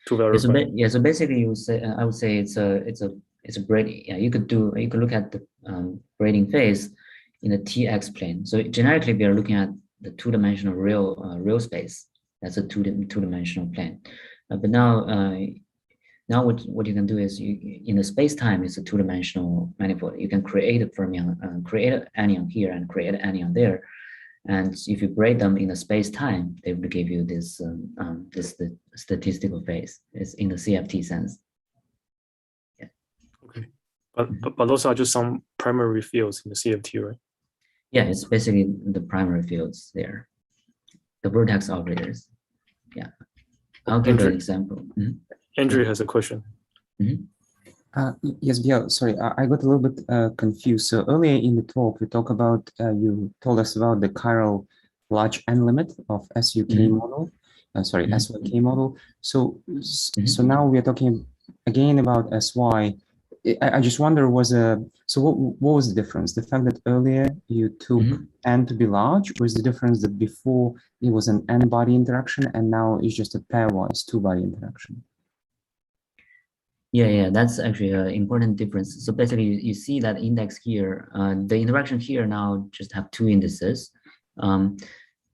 to verify. So basically, I would say it's a braiding. Yeah, you could look at the braiding phase in the TX plane. So generically, we are looking at the 2-dimensional real space. That's a two-dimensional plane. But now what you can do is, in the space-time, it's a 2-dimensional manifold. You can create a fermion, create an anion here and create an anion there. And if you braid them in the space-time, they will give you this the statistical phase. It's in the CFT sense. Yeah. Okay, but those are just some primary fields in the CFT, right? Yeah, it's basically the primary fields there, the vertex operators. Yeah, I'll give an example. Andrew has a question. Yes, Biao, sorry, I got a little bit confused. So earlier in the talk, you told us about the chiral large N limit of SUK model. SYK model. So now we are talking again about SY. I just wonder so what was the difference? The fact that earlier you took n to be large, or is the difference that before it was an n-body interaction and now it's just a pairwise two-body interaction? Yeah, that's actually an important difference. So basically, you see that index here, the interaction here now just have two indices.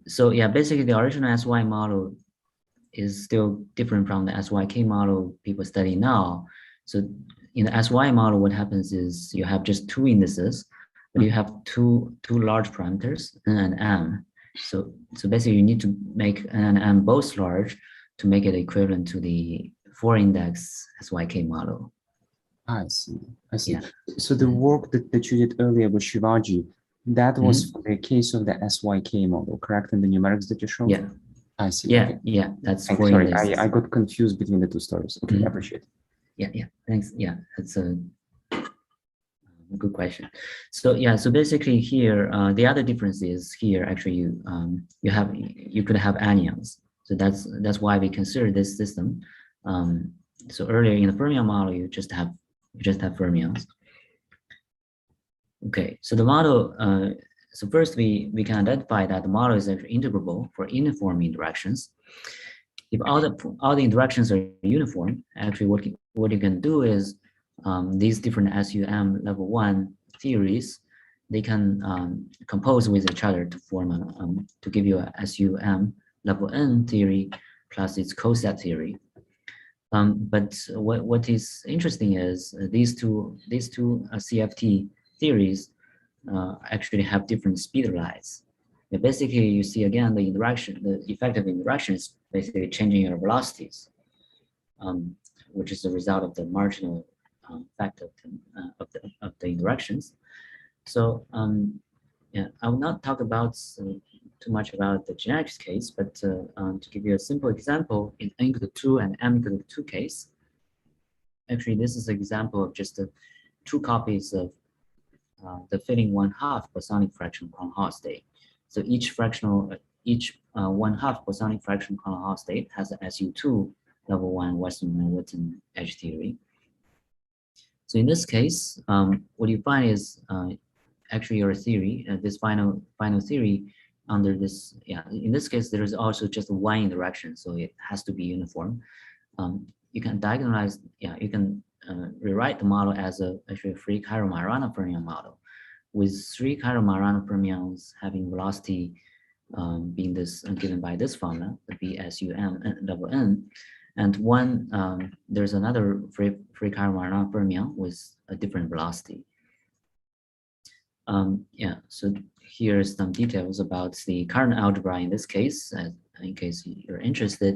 So yeah, basically the original SY model is still different from the SYK model people study now. So in the SY model, what happens is you have just two indices, but you have two large parameters, n and m. So basically you need to make n and m both large to make it equivalent to the 4-index SYK model. I see. Yeah. So the work that you did earlier with Shivaji, that was for the case of the SYK model, correct? And the numerics that you showed? Yeah. I see. Yeah, okay. yeah, that's Thanks. 4 Sorry, indexes. I got confused between the two stories. Okay, I appreciate it. Yeah, thanks. Yeah, that's a good question. So yeah, so basically here, the other difference is here actually you could have anions. So that's why we consider this system. So earlier in the fermion model, you just have fermions. Okay, so the model. So first we can identify that the model is actually integrable for uniform interactions. If all the interactions are uniform, actually what you can do is these different SUM level 1 theories, they can compose with each other to form to give you a SUM level n theory plus its coset theory. But what is interesting is these two CFT theories actually have different speed lags. Basically, you see again the effect of interaction is basically changing your velocities, which is the result of the marginal effect of the interactions. So yeah, I will not talk about too much about the genetics case, but to give you a simple example, in n equal to 2 and m equal to 2 case, actually this is an example of just two copies of the fitting 1/2 bosonic fraction Quantum Hall state. So each 1/2 bosonic fraction Quantum Hall state has an SU2 level 1 Western edge theory. So in this case, what you find is actually your theory, this final theory under this, in this case, there is also just one interaction, so it has to be uniform. You can diagonalize, you can rewrite the model as actually a free chiral Majorana fermion model with 3 chiral Majorana fermions having velocity being this given by this formula, the BSUM level n, and there's another free chiral Majorana fermion with a different velocity. So here's some details about the current algebra in this case, in case you're interested.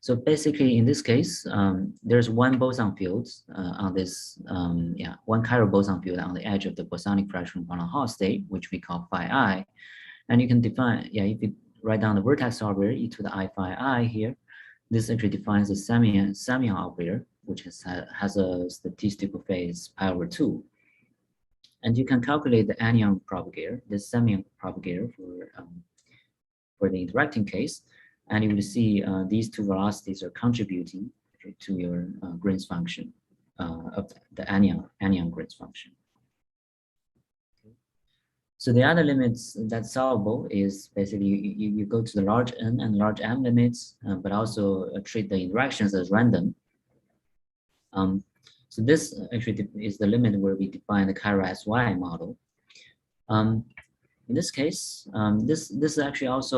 So basically, in this case, there's one boson field on this, one chiral boson field on the edge of the bosonic fraction Quantum Hall state, which we call phi I. And you can define, if you write down the vertex operator e to the I phi I here, this actually defines the Sympathetic operator, which has a statistical phase pi over 2. And you can calculate the anion propagator, the Sympathetic propagator for the interacting case, and you will see these two velocities are contributing to your Green's function of the anion Green's function. So the other limits that's solvable is basically you go to the large n and large m limits, but also treat the interactions as random. So this actually is the limit where we define the chiral SY model. In this case, this is actually also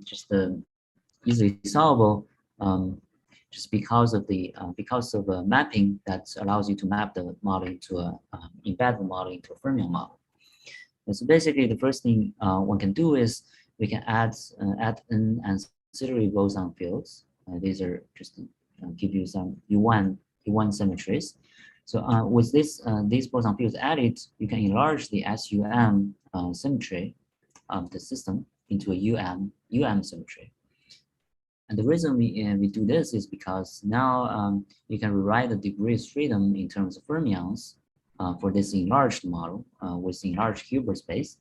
just easily solvable, just because of a mapping that allows you to map the model into embed the model into a fermion model. And so basically, the first thing one can do is we can add n ancillary boson fields. These are just to give you some U1 symmetries. So with these boson fields added, you can enlarge the SUM symmetry of the system into a UM symmetry. And the reason we do this is because now you can rewrite the degrees freedom in terms of fermions for this enlarged model with enlarged Hilbert space.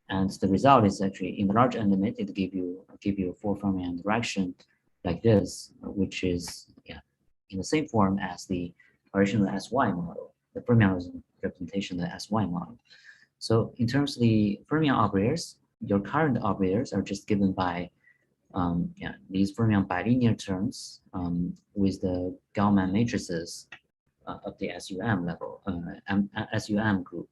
And the result is actually in the large n limit, it give you a four fermion interaction like this, which is in the same form as the original SY model, the fermion representation of the SY model. So in terms of the fermion operators, your current operators are just given by these fermion bilinear terms with the Gauss matrices of the SUM level, SUM group.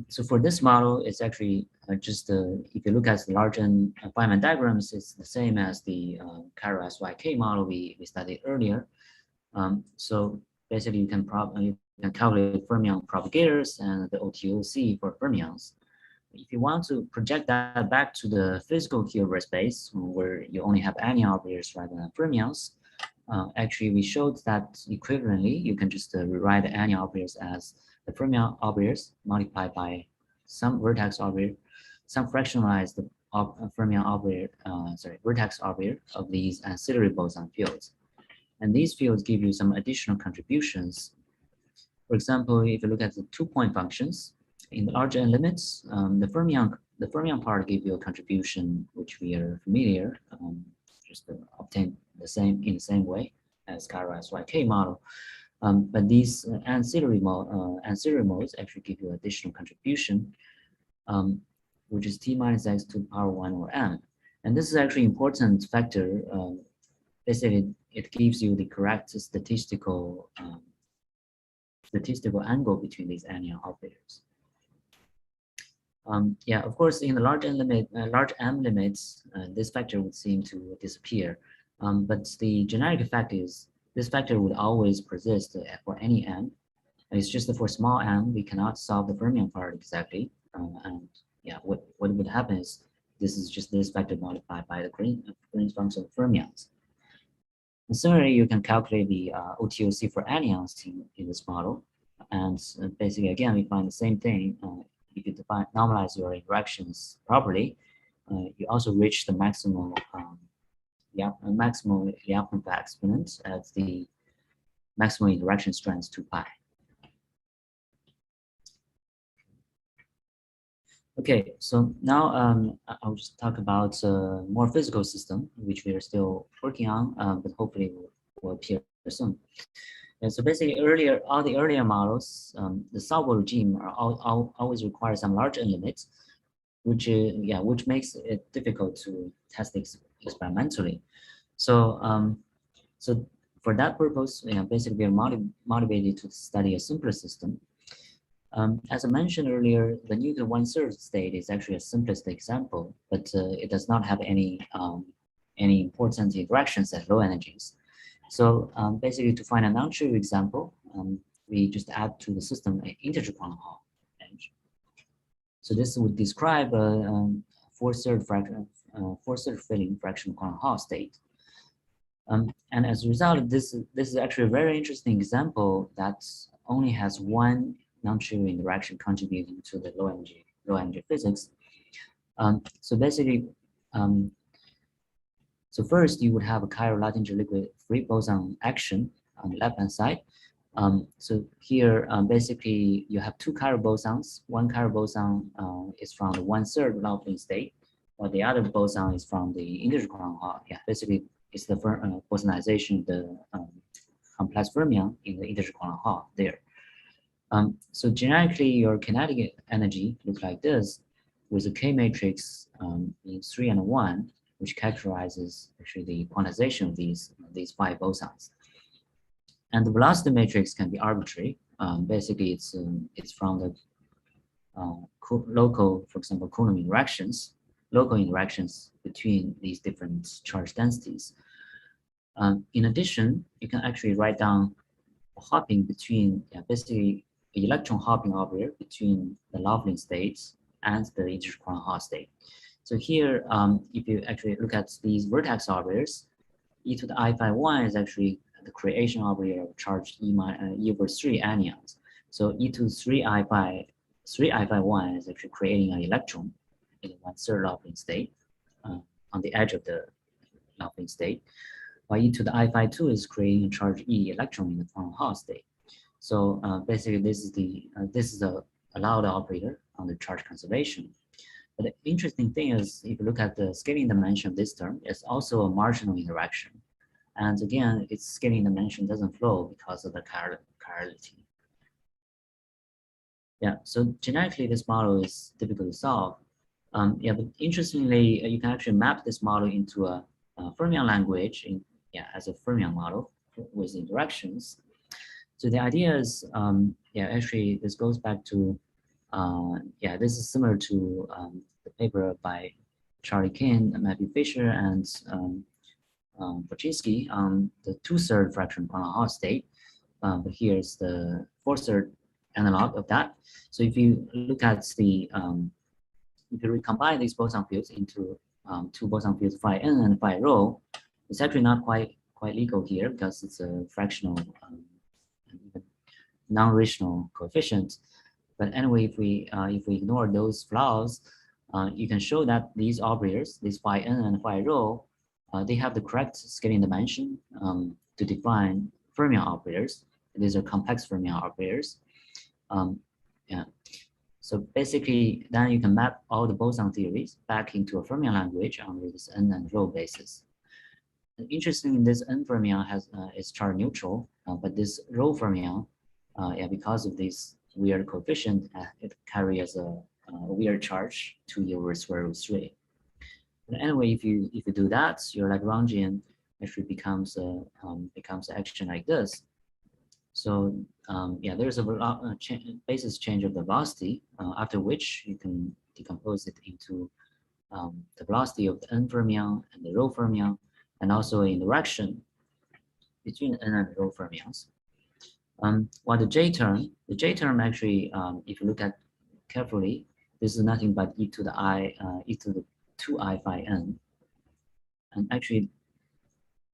So for this model, it's actually if you look at the large n Feynman diagrams, it's the same as the Chiral SYK model we studied earlier. So basically, you can calculate fermion propagators and the OTOC for fermions. If you want to project that back to the physical Hilbert space, where you only have anion operators rather than fermions, actually we showed that equivalently, you can just rewrite the anion operators as the fermion operators multiplied by some vertex operator, some fractionalized fermion operator, vertex operator of these ancillary boson fields. And these fields give you some additional contributions. For example, if you look at the 2-point functions, in the large n limits, the fermion part gives you a contribution which we are familiar, just to obtain in the same way as Chiral SYK model. But these ancillary modes actually give you additional contribution, which is t minus x to the power 1 or m. And this is actually an important factor. Basically, it gives you the correct statistical angle between these anion operators. Of course, in the large m limits, this factor would seem to disappear. But the generic effect is this factor would always persist for any m. It's just that for small m, we cannot solve the fermion part exactly. What would happen is this is just this factor multiplied by the Green's function of fermions. And similarly, you can calculate the OTOC for anions in this model. And basically, again, we find the same thing. If you normalize your interactions properly, you also reach the maximal Lyapunov exponent at the maximal interaction strength 2 pi. Okay, so now I'll just talk about a more physical system, which we are still working on, but hopefully will appear soon. And so basically, all the earlier models, the solvable regime always require some large n limits, which makes it difficult to test experimentally. So so for that purpose, basically we are motivated to study a simpler system. As I mentioned earlier, the Newton 1/3 state is actually a simplest example, but it does not have any important interactions at low energies. So basically, to find a non-trivial example, we just add to the system an integer quantum Hall range. So this would describe a 4/3 filling fractional quantum Hall state. And as a result, this is actually a very interesting example that only has one non-trivial interaction contributing to the low energy physics. So basically, so first you would have a chiral Luttinger liquid free boson action on the left-hand side. So here, basically, you have two chiral bosons. One chiral boson is from the 1/3 Lyapunov state, while the other boson is from the integer quantum Hall. Basically, it's the Botanization of the complex fermion in the integer quantum Hall there. So generically, your kinetic energy looks like this, with a K matrix in 3 and 1, which characterizes actually the quantization of these 5 bosons. And the velocity matrix can be arbitrary. Basically, it's from the local, for example, Coulomb interactions, local interactions between these different charge densities. In addition, you can actually write down hopping between, basically, electron hopping operator between the Lyapunov states and the integer quantum Hall state. So here, if you actually look at these vertex operators, e to the I phi 1 is actually the creation operator of charged e over 3 anions. So e to 3 I phi 1 is actually creating an electron in 1/3 Lyapunov state on the edge of the Lyapunov state, while e to the I phi 2 is creating a charged e electron in the quantum Hall state. So basically, this is the allowed operator under charge conservation. But the interesting thing is, if you look at the scaling dimension of this term, it's also a marginal interaction. And again, its scaling dimension doesn't flow because of the chirality. Yeah, so generically, this model is difficult to solve. Yeah, but interestingly, you can actually map this model into a fermion language as a fermion model with interactions. So the idea is, actually, this goes back to, this is similar to the paper by Charlie King, Matthew Fisher, and Bochinsky on the 2/3 fraction Poisson state. But here's the 4/3 analog of that. So if you look at the, if you recombine these boson fields into two boson fields phi n and phi rho, it's actually not quite legal here because it's a fractional, non-rational coefficient. But anyway, if we ignore those flaws, you can show that these operators, these phi n and phi rho, they have the correct scaling dimension to define fermion operators. These are complex fermion operators. So basically, then you can map all the boson theories back into a fermion language under this n and rho basis. And interestingly, this n fermion is charge neutral, but this rho fermion, because of this weird coefficient, it carries a weird charge 2e⁻√3. But anyway, if you do that, your Lagrangian actually becomes an action like this. So there's a basis change of the velocity, after which you can decompose it into the velocity of the n fermion and the rho fermion, and also an interaction between n and rho fermions. While the J term actually, if you look at carefully, this is nothing but e to the 2i phi n, and actually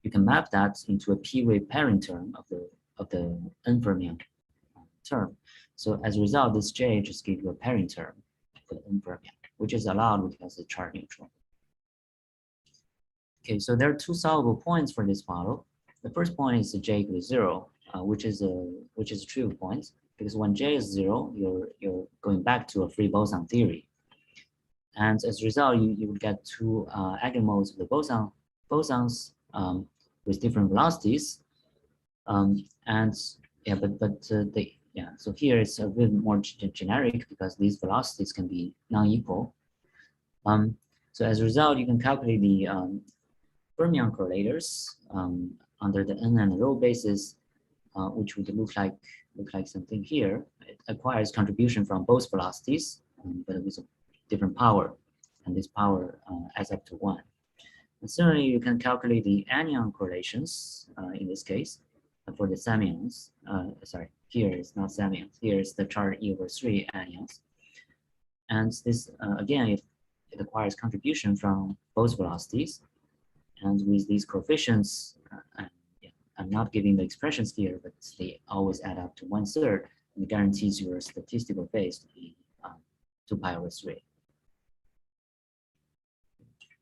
you can map that into a p-wave pairing term of the n fermion term. So as a result, this J just gives you a pairing term for the n fermion, which is allowed because it's charge neutral. Okay, so there are two solvable points for this model. The first point is the J equals 0, which is a trivial point, because when J is 0, you're going back to a free boson theory. And as a result, you would get two eigenmodes of the bosons with different velocities. So here it's a bit more generic because these velocities can be non-equal. So as a result, you can calculate the fermion correlators under the n and rho basis, which would look like something here. It acquires contribution from both velocities, but with a different power, and this power adds up to 1. And similarly, you can calculate the anion correlations in this case for the semions. Here it's not semions. Here is the charge e/3 anions. And this, again, it acquires contribution from both velocities. And with these coefficients, I'm not giving the expressions here, but they always add up to 1/3, and it guarantees your statistical phase to be 2π/3.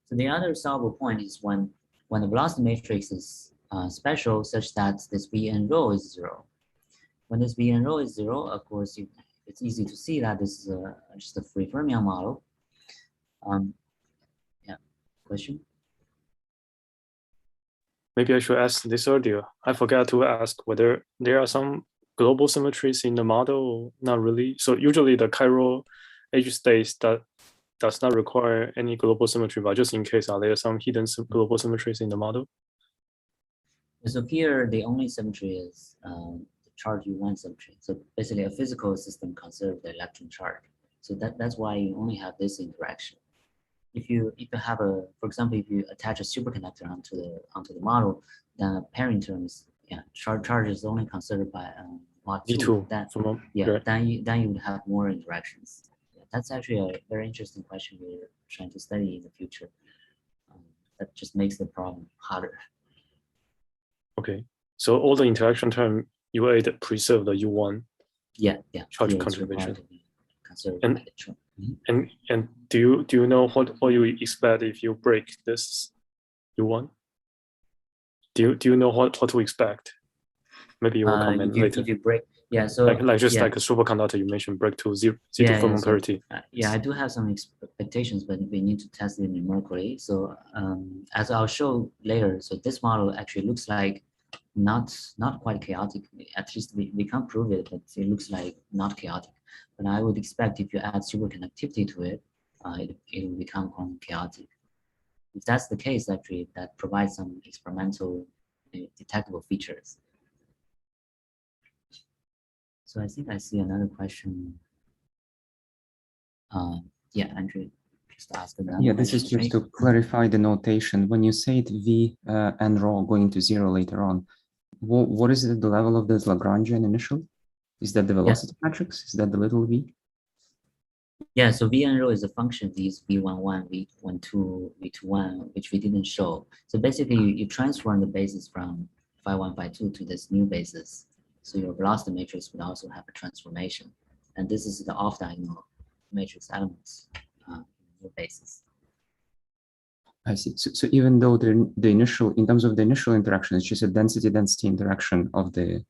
So the other solvable point is when the velocity matrix is special such that this v n rho is 0. When this v n rho is 0, of course, it's easy to see that this is just a free fermion model. Question? Maybe I should ask this earlier. I forgot to ask whether there are some global symmetries in the model. Not really. So usually the chiral edge states that does not require any global symmetry, but just in case, are there some hidden global symmetries in the model? So here, the only symmetry is the charge U1 symmetry. So basically, a physical system conserves the electron charge. So that's why you only have this interaction. If you have for example, if you attach a superconductor onto the model, then a pairing terms, charge is only considered by mod 2. Then you would have more interactions. That's actually a very interesting question we're trying to study in the future. That just makes the problem harder. Okay, so all the interaction term U8 preserve the U1 charge conservation. And do you know what you expect if you break this U1? Do you know what to expect? Maybe you will comment later. If you break, yeah, so like just yeah. like a superconductor you mentioned, break to zero Yeah, fermion so, parity. yeah, I do have some expectations, but we need to test it numerically. So as I'll show later, so this model actually looks like not quite chaotic. At least we can't prove it, but it looks like not chaotic. But I would expect if you add superconductivity to it, it will become chaotic. If that's the case, actually, that provides some experimental detectable features. So I think I see another question. Yeah, Andrew, just ask another Yeah, this is just to clarify the notation. When you say it V and rho going to 0 later on, what is the level of this Lagrangian initial? Is that the velocity matrix? Is that the little v? Yeah, so v and rho is a function of these v11, v12, v21, which we didn't show. So basically, you transform the basis from phi1, phi2 to this new basis. So your velocity matrix would also have a transformation. And this is the off-diagonal matrix elements new basis. I see. So even though the initial, in terms of the initial interaction, it's just a density-density interaction of the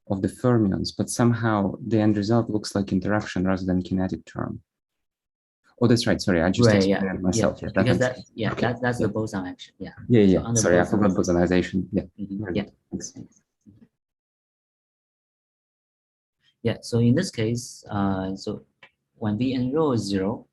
fermions, but somehow the end result looks like interaction rather than kinetic term. Oh, that's right. Sorry, I just explained it myself. Yeah, because that's the boson action. Yeah. Yeah. So sorry, I forgot bosonization. Yeah. Yeah. Thanks. Yeah. So in this case, so when v and rho is 0,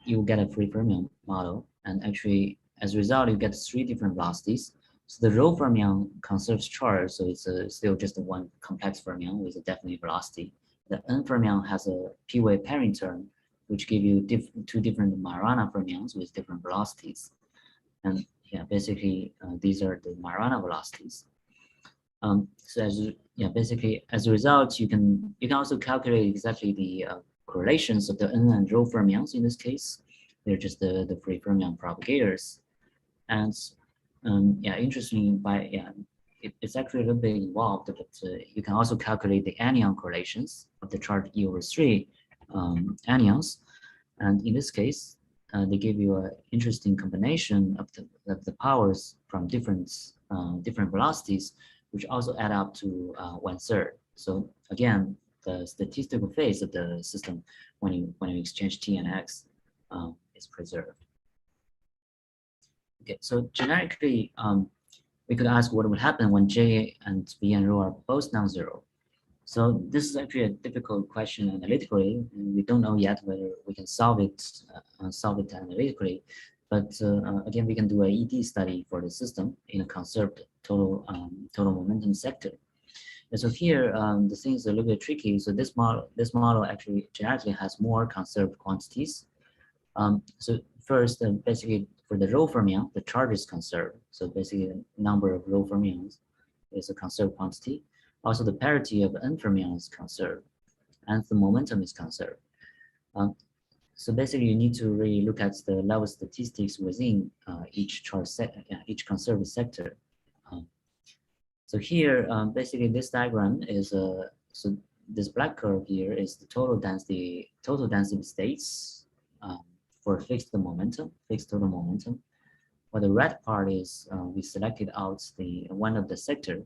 you get a free fermion model, and actually, as a result, you get 3 different velocities. So the rho fermion conserves charge, so it's still just one complex fermion with a definite velocity. The n fermion has a p-wave pairing term, which give you 2 different Majorana fermions with different velocities. And yeah, basically, these are the Majorana velocities. So basically, as a result, you can also calculate exactly the correlations of the n and rho fermions in this case. They're just the free fermion propagators. And interestingly, it's actually a little bit involved, but you can also calculate the anion correlations of the charge E/3 anions. And in this case, they give you an interesting combination of the powers from different velocities, which also add up to 1/3. So again, the statistical phase of the system when you exchange t and x is preserved. Okay, so generically, we could ask what would happen when j and v and rho are both non-zero. So this is actually a difficult question analytically, and we don't know yet whether we can solve it analytically. But again, we can do an ED study for the system in a conserved total momentum sector. And so here, the thing is a little bit tricky. So this model actually generically has more conserved quantities. So first, basically for the rho fermion, the charge is conserved. So basically, the number of rho fermions is a conserved quantity. Also, the parity of n fermion is conserved, and the momentum is conserved. So basically, you need to really look at the level statistics within each each conserved sector. So here, basically, this diagram is so this black curve here is the total density states for fixed total momentum. While the red part is we selected out the one of the sector.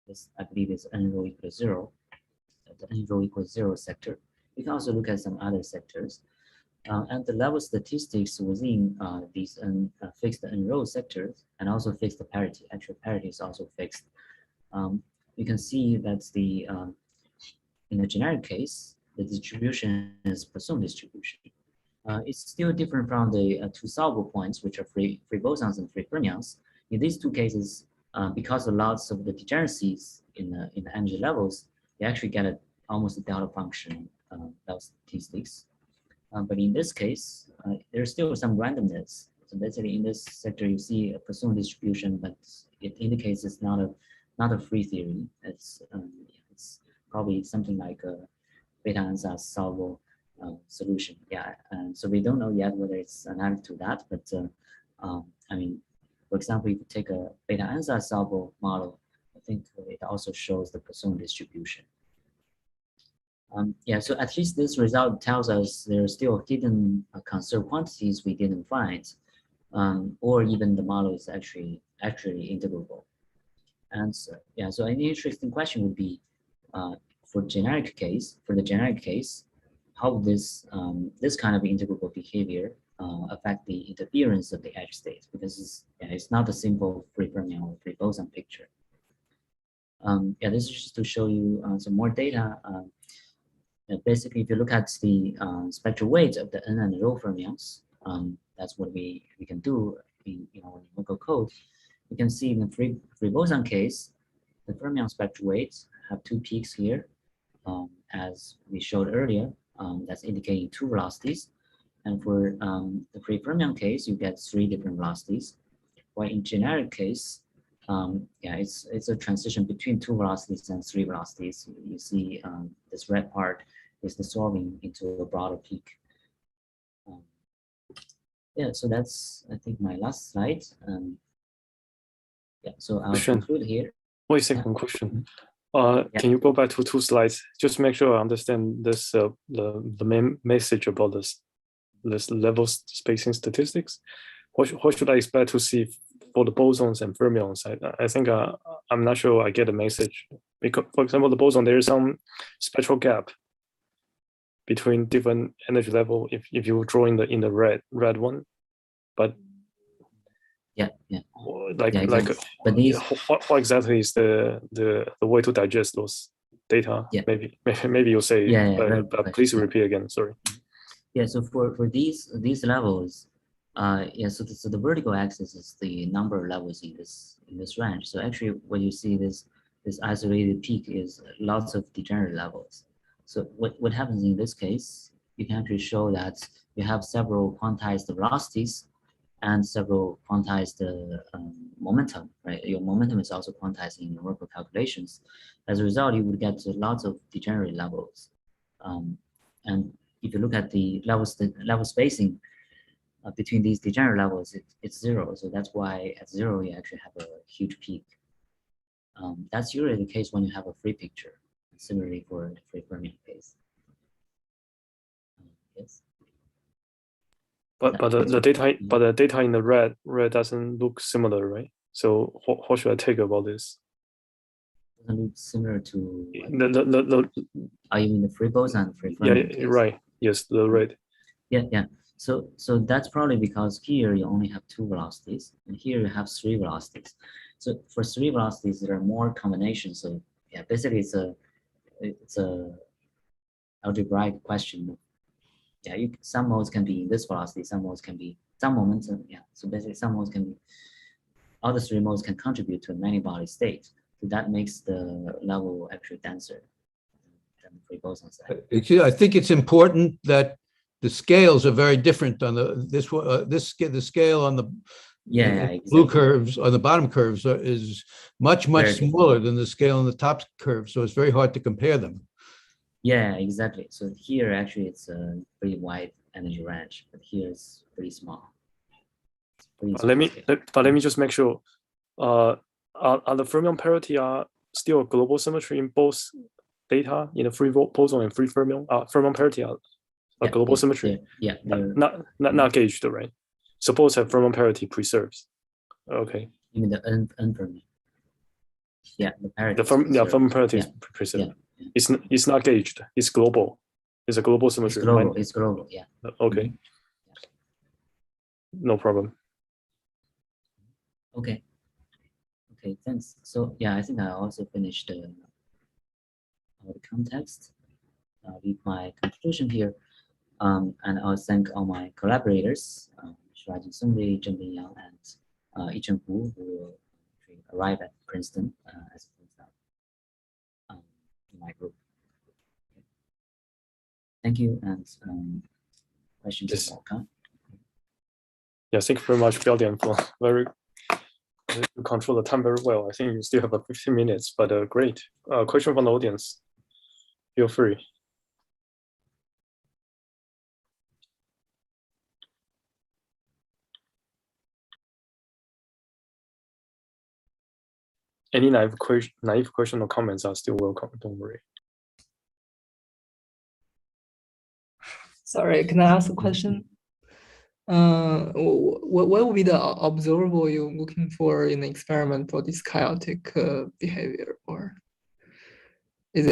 This I believe is n rho equals 0. The n rho equals 0 sector. You can also look at some other sectors. And the level statistics within these fixed n rho sectors and also fixed parity. Actual parity is also fixed. You can see that in the generic case, the distribution is Poisson distribution. It's still different from the 2 solvable points, which are free bosons and free fermions. In these 2 cases, because of lots of the degeneracies in the energy levels, you actually get almost a delta function level statistics. But in this case, there's still some randomness. So basically, in this sector, you see a Poisson distribution, but it indicates it's not a free theory. It's probably something like a beta ansatz solvable solution. Yeah, and so we don't know yet whether it's analogous to that. But I mean, for example, if you take a beta ansatz solvable model, I think it also shows the Poisson distribution. Yeah, so at least this result tells us there are still hidden conserved quantities we didn't find, or even the model is actually integrable. And so, yeah, so an interesting question would be for the generic case, how this this kind of integrable behavior affect the interference of the edge states, because it's not a simple free fermion or free boson picture. Yeah, this is just to show you some more data. Basically, if you look at the spectral weight of the N and rho fermions, that's what we can do in numerical code. You can see in the free boson case, the fermion spectral weights have two peaks here, as we showed earlier. That's indicating two velocities. And for the free fermion case, you get three different velocities. While in generic case, yeah, it's a transition between two velocities and three velocities. You see this red part is dissolving into a broader peak. Yeah, so that's, I think, my last slide. Yeah, so I'll conclude here. Wait a second, question. Can you go back to 2 slides? Just make sure I understand this the main message about this level spacing statistics. What should I expect to see for the bosons and fermions? I think I'm not sure I get the message. Because, for example, the boson, there is some spectral gap between different energy level if you draw in the red one, but exactly. But these, what exactly is the way to digest those data? Yeah. Maybe you'll say, but please repeat again. Sorry. Yeah. So for these levels, so the vertical axis is the number of levels in this range. So actually, what you see this isolated peak is lots of degenerate levels. So what happens in this case? You can actually show that you have several quantized velocities and several quantized momentum, right? Your momentum is also quantized in numerical calculations. As a result, you would get lots of degenerate levels. And if you look at the level spacing between these degenerate levels, it's 0. So that's why at 0, you actually have a huge peak. That's usually the case when you have a free picture. Similarly for the free fermion case. Yes. But the data in the red doesn't look similar, right? So what should I take about this? Doesn't look similar to the are you in the free boson free fermion case? Right. Yes, the red. Yeah. So that's probably because here you only have 2 velocities, and here you have 3 velocities. So for 3 velocities, there are more combinations. So yeah, basically it's a algebraic question. Yeah, some modes can be in this velocity, some modes can be some momentum. Yeah, so basically some modes can be, all the 3 modes can contribute to a many-body state. So that makes the level actually denser than the free boson side. I think it's important that the scales are very different on the scale on the exactly. blue curves on the bottom curves is much smaller than the scale on the top curve. So it's very hard to compare them. Yeah, exactly. So here actually it's a pretty wide energy range, but here it's pretty small. Let me just make sure. Are the fermion parity are still a global symmetry in both data in the free boson and free fermion? Fermion parity are a global symmetry. Yeah. Not gauged, right? Suppose that fermion parity preserves. Okay. You mean the N fermion? Yeah, the parity. Fermion parity is preserved. Yeah. It's not gauged. It's global. It's a global symmetry. It's global. Yeah. Okay. No problem. Okay, thanks. So yeah, I think I also finished all the context. I'll leave my conclusion here, and I'll thank all my collaborators, Shirajin Sungri, Zhengbin Yang, and Yicheng Hu, who will arrive at Princeton as a postdoc in my group. Okay. Thank you, and questions Yes. about Khan? Yeah, thank you very much, Biao Lian, for you control the time very well. I think you still have 15 minutes, but great. Question from the audience. Feel free. Any naive question or comments are still welcome. Don't worry. Sorry, can I ask a question? what would be the observable you're looking for in the experiment for this chaotic behavior, or is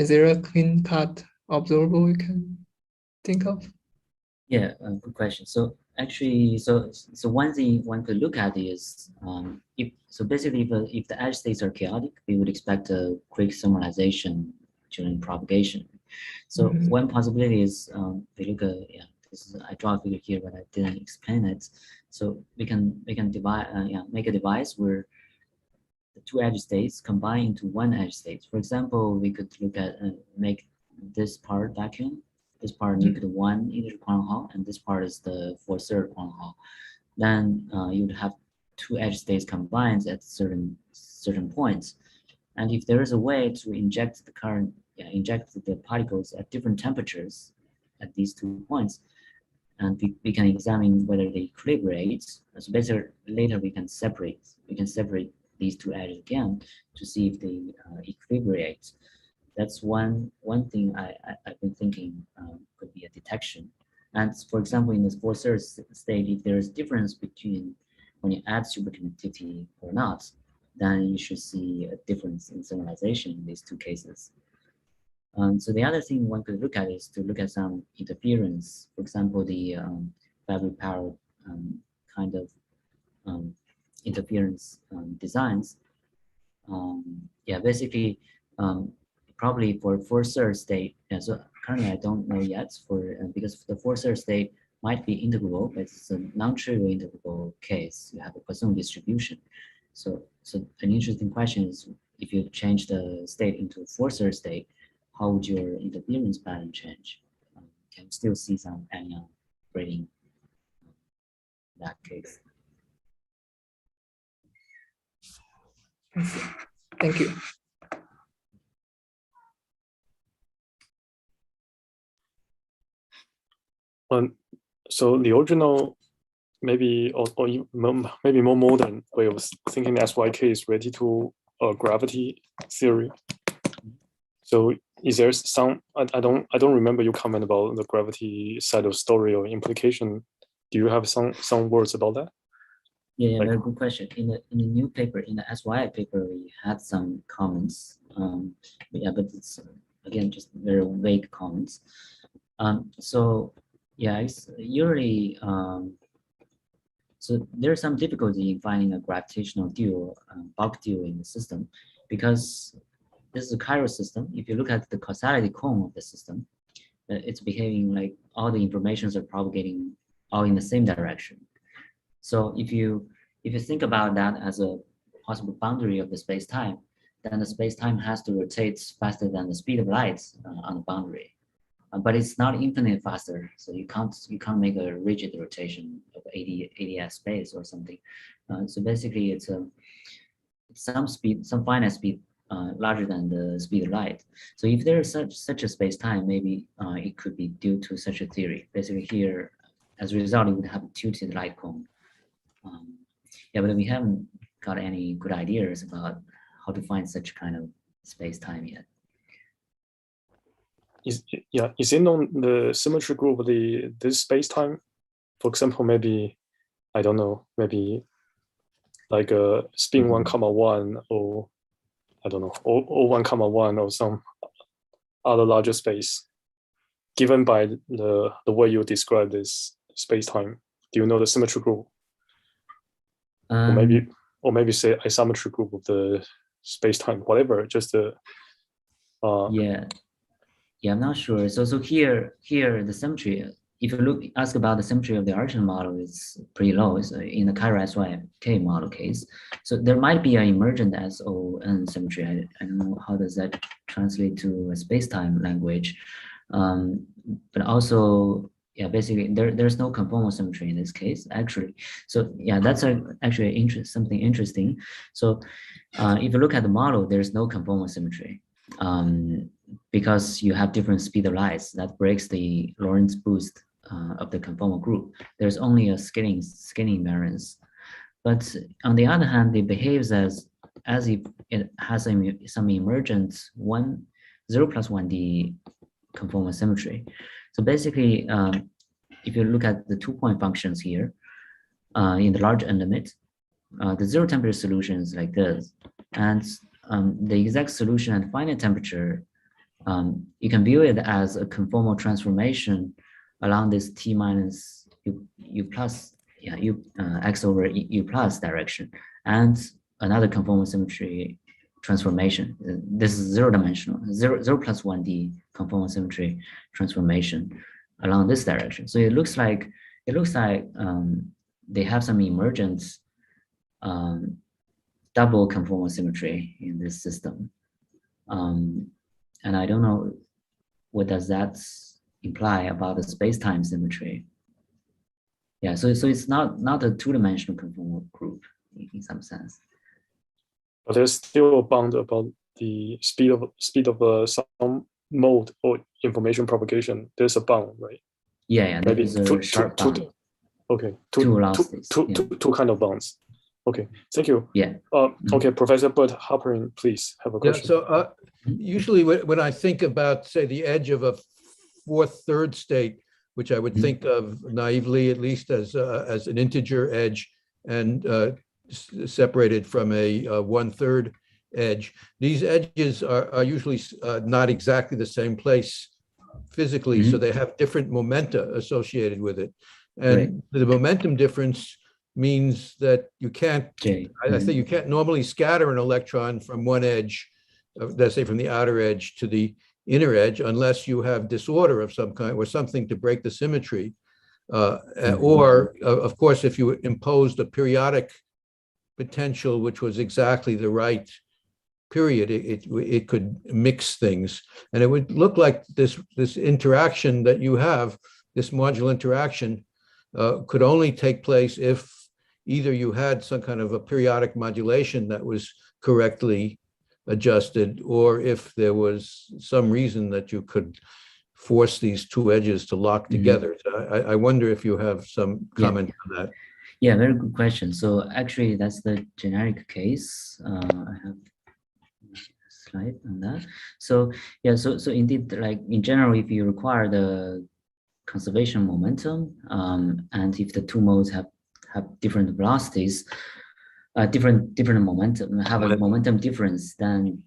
there a clean cut observable you can think of? Yeah, good question. So actually, so one thing one could look at is basically if the edge states are chaotic, we would expect a quick thermalization during propagation. So one possibility is we look at I draw a figure here, but I didn't explain it. So we can divide make a device where the two edge states combine into one edge state. For example, we could look at make this part vacuum. This part negative 1 integer quantum Hall, and this part is the 4/3 quantum Hall. Then you would have two edge states combined at certain points. And if there is a way to inject the current, inject the particles at different temperatures at these 2 points, and we can examine whether they equilibrate. So basically, later we can separate these two edges again to see if they equilibrate. That's one thing I've been thinking could be a detection. And for example, in this 4/3 state, if there is difference between when you add superconductivity or not, then you should see a difference in thermalization in these two cases. So the other thing one could look at is to look at some interference. For example, the battery powered kind of interference designs. Basically, probably for 4/3 state. So currently I don't know yet because the 4/3 state might be integrable, but it's a non-trivial integrable case. You have a Poisson distribution. So an interesting question is if you change the state into a 4/3 state, how would your interference pattern change? Can you still see some anion braiding in that case? Thank you. So the original, maybe maybe more modern way of thinking SYK is related to gravity theory. So is there some? I don't remember your comment about the gravity side of story or implication. Do you have some words about that? Yeah, very good question. In the new paper, in the SYI paper, we had some comments. But it's again just very vague comments. It's usually so there's some difficulty in finding a gravitational dual, bulk dual in the system, because this is a chiral system. If you look at the causality cone of the system, it's behaving like all the informations are propagating all in the same direction. So if you think about that as a possible boundary of the space-time, then the space-time has to rotate faster than the speed of light on the boundary. But it's not infinitely faster, so you can't make a rigid rotation of ADS space or something. So basically, it's some finite speed larger than the speed of light. So if there is such a space-time, maybe it could be due to such a theory. Basically, here, as a result, it would have a tilted light cone. But we haven't got any good ideas about how to find such kind of space-time yet. Is it on the symmetry group of this space-time? For example, maybe I don't know, maybe like a spin 1,1 or I don't know, or 1,1 or some other larger space, given by the way you describe this space-time. Do you know the symmetry group? Or maybe say isometry group of the space-time, whatever. Just I'm not sure. So here the symmetry. If you ask about the symmetry of the Archer model, is pretty low. It's in the chiral SYK model case. So there might be an emergent SON symmetry. I don't know how does that translate to a space-time language. But also, basically there's no conformal symmetry in this case actually. So that's actually something interesting. So if you look at the model, there's no conformal symmetry. Because you have different speed of light that breaks the Lorentz boost of the conformal group. There's only a scaling invariance. But on the other hand, it behaves as if it has some emergent 0+1d conformal symmetry. So basically, if you look at the 2-point functions here, in the large N limit, the zero temperature solution is like this, and the exact solution at finite temperature, you can view it as a conformal transformation along this T minus U plus, X over U plus direction, and another conformal symmetry transformation. This is zero dimensional, 0+1d conformal symmetry transformation along this direction. So it looks like they have some emergent double conformal symmetry in this system. And I don't know what does that imply about the space-time symmetry. Yeah, so it's not a two-dimensional conformal group in some sense. But there's still a bound about the speed of some mode or information propagation. There's a bound, right? Yeah, Maybe there's a sharp bound. Okay, two kind of bounds. Okay, thank you. Yeah. Okay, Professor Bert Halperin, please have a question. So usually when I think about, say, the edge of a fourth third state, which I would think of naively, at least as an integer edge and separated from a 1/3 edge, these edges are usually not exactly the same place physically, so they have different momenta associated with it. And the momentum difference means that you can't, I think you can't normally scatter an electron from one edge, let's say from the outer edge to the inner edge, unless you have disorder of some kind or something to break the symmetry. Or, of course, if you imposed a periodic potential, which was exactly the right period, it could mix things. And it would look like this interaction that you have, this marginal interaction, could only take place if either you had some kind of a periodic modulation that was correctly adjusted, or if there was some reason that you could force these two edges to lock together. So I wonder if you have some comment on that. Yeah, very good question. So actually, that's the generic case. I have a slide on that. So yeah, so indeed, like in general, if you require the conservation momentum, and if the two modes have different velocities, different momentum, have a momentum difference, then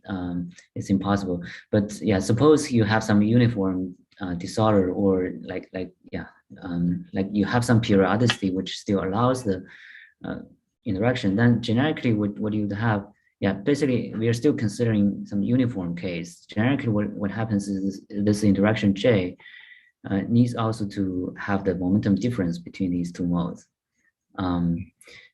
it's impossible. But yeah, suppose you have some uniform disorder, or like you have some periodicity which still allows the interaction, then generically what you would have, basically we are still considering some uniform case. Generically what happens is this interaction J needs also to have the momentum difference between these two modes.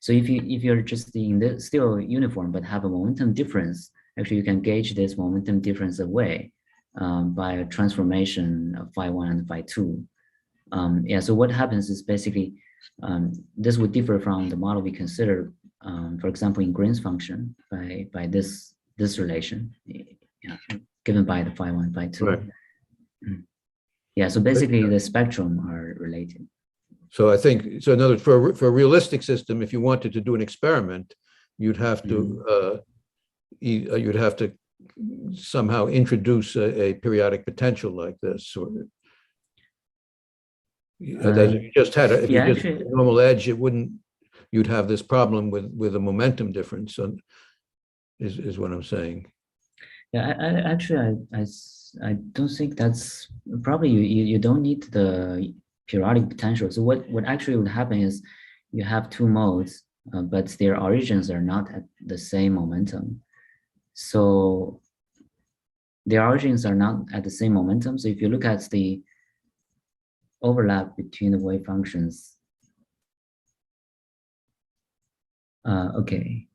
So if you're just in the still uniform but have a momentum difference, actually you can gauge this momentum difference away by a transformation of phi1 and phi2. So what happens is basically this would differ from the model we consider, for example, in Green's function by this relation, given by the phi1, phi2. Right. So basically the spectrum are related. So I think, so in other words, for a realistic system, if you wanted to do an experiment, you'd have to somehow introduce a periodic potential like this. Or, if you just had a normal edge, it wouldn't. You'd have this problem with a momentum difference. Is what I'm saying. Yeah, I don't think that's probably you don't need the periodic potential. So what actually would happen is you have two modes, but their origins are not at the same momentum. So their origins are not at the same momentum. So if you look at the overlap between the wave functions, okay.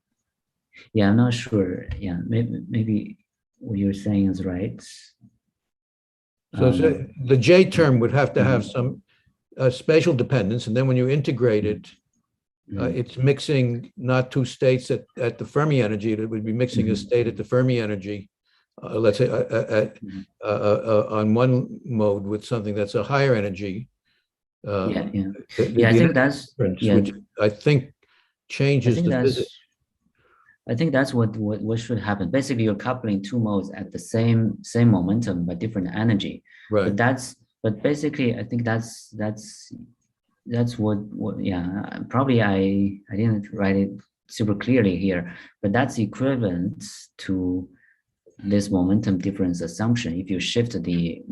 Yeah, I'm not sure. Yeah, maybe what you're saying is right. So the J term would have to have some spatial dependence, and then when you integrate it, it's mixing not two states at the Fermi energy. It would be mixing a state at the Fermi energy, let's say on one mode with something that's a higher energy. I think that's which I think changes the physics. I think that's what should happen. Basically, you're coupling two modes at the same momentum but different energy. Right. But but basically, I think that's what yeah, probably I didn't write it super clearly here, but that's equivalent to this momentum difference assumption if you shift the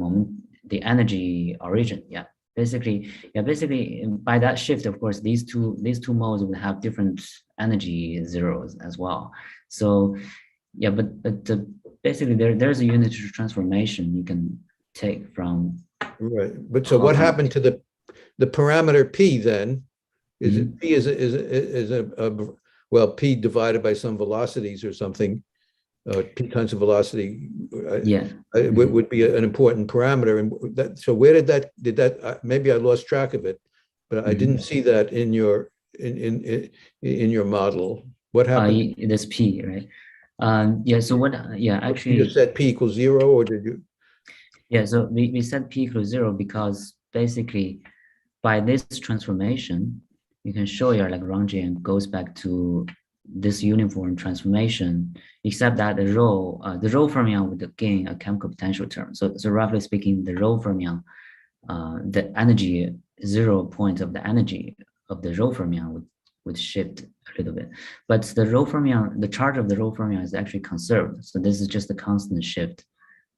energy origin. Yeah, basically by that shift, of course, these two modes would have different energy zeros as well. So yeah, but basically there's a unitary transformation you can take from. Right, but so what happened to the parameter p then? Is it p is a well, p divided by some velocities or something? P times the velocity, yeah, would be an important parameter. And that, so where did that maybe I lost track of it, but I didn't see that in your your model. What happened? This p, right? Yeah. So what? Yeah, actually, you just said p equals 0, or did you? Yeah. So we said p equals 0 because basically by this transformation, you can show your Lagrangian goes back to this uniform transformation, except that the rho fermion would gain a chemical potential term. So roughly speaking, the rho fermion, the energy 0 point of the energy of the rho fermion would shift a little bit. But the rho fermion, the charge of the rho fermion is actually conserved. So this is just a constant shift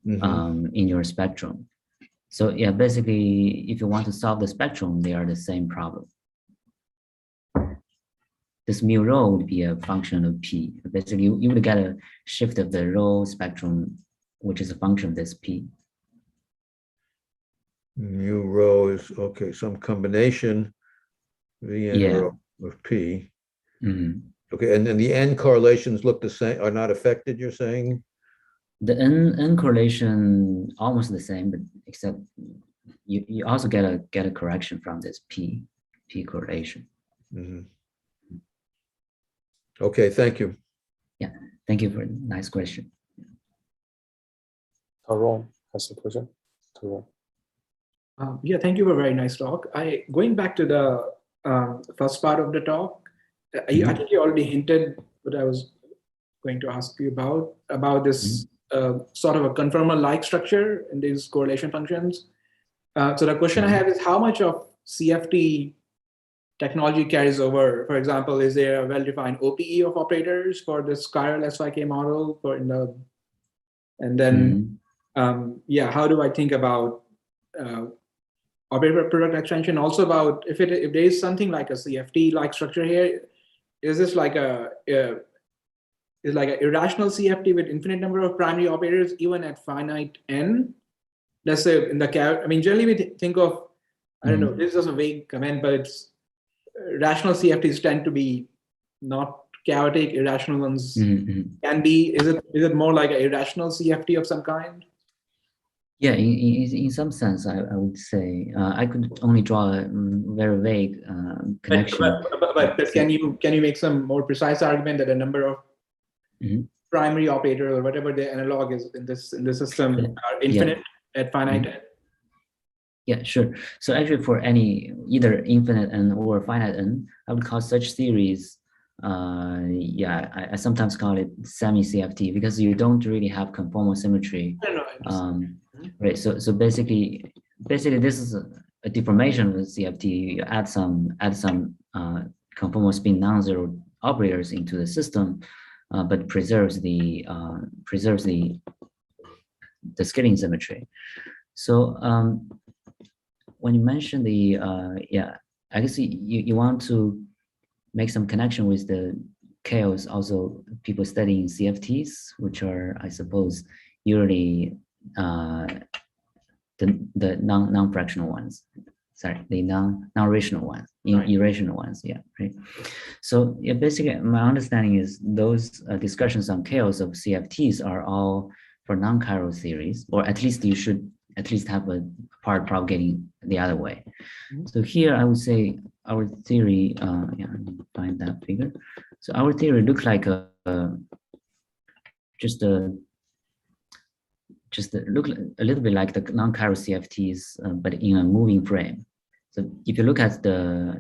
in your spectrum. So yeah, basically, if you want to solve the spectrum, they are the same problem. This mu rho would be a function of p. Basically, you would get a shift of the rho spectrum, which is a function of this p. Mu rho is okay, some combination Vn rho of p. Okay, and then the n correlations look the same, are not affected, you're saying? The n correlation almost the same, but except you also get a correction from this p correlation. Okay, thank you. Yeah, thank you for the nice question. Tyrone has a question. Tyrone. Yeah, thank you for a very nice talk. Going back to the first part of the talk, I think you already hinted what I was going to ask you about this sort of a conformal-like structure in these correlation functions. So the question I have is how much of CFT technology carries over? For example, is there a well-defined OPE of operators for this chiral SYK model and then yeah, how do I think about operator product extension? Also about if there is something like a CFT-like structure here, is this like is like an irrational CFT with infinite number of primary operators even at finite n? Let's say in the I mean, generally we think of, I don't know, this is just a vague comment, but it's rational CFTs tend to be not chaotic. Irrational ones can be. Is it more like an irrational CFT of some kind? Yeah, in some sense, I would say I could only draw a very vague connection. But can you make some more precise argument that a number of primary operators or whatever the analog is in this system are infinite at finite n? Yeah, sure. So actually, for any either infinite n or finite n, I would call such theories. Yeah, I sometimes call it semi-CFT because you don't really have conformal symmetry. Right. So basically, this is a deformation of the CFT. You add some conformal spin non-zero operators into the system, but preserves the scaling symmetry. So when you mention the yeah, I guess you want to make some connection with the chaos. Also, people studying CFTs, which are, I suppose, usually the non-fractional ones. Sorry, the non-rational ones, irrational ones. Yeah, right. So yeah, basically, my understanding is those discussions on chaos of CFTs are all for non-chiral theories, or at least you should at least have a part propagating the other way. So here I would say our theory, yeah, let me find that figure. So our theory looks like look a little bit like the non-chiral CFTs, but in a moving frame. So if you look at the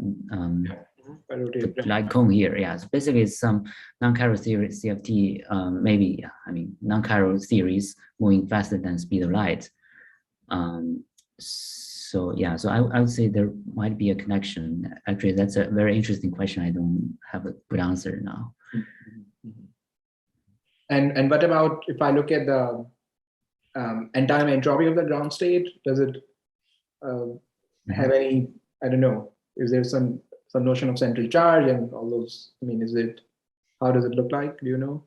light cone here, yeah, so basically it's some non-chiral theory CFT, maybe, I mean, non-chiral theories moving faster than speed of light. So yeah, so I would say there might be a connection. Actually, that's a very interesting question. I don't have a good answer now. And what about if I look at the end-time entropy of the ground state? Does it have any? I don't know. Is there some notion of central charge and all those? I mean, how does it look like? Do you know?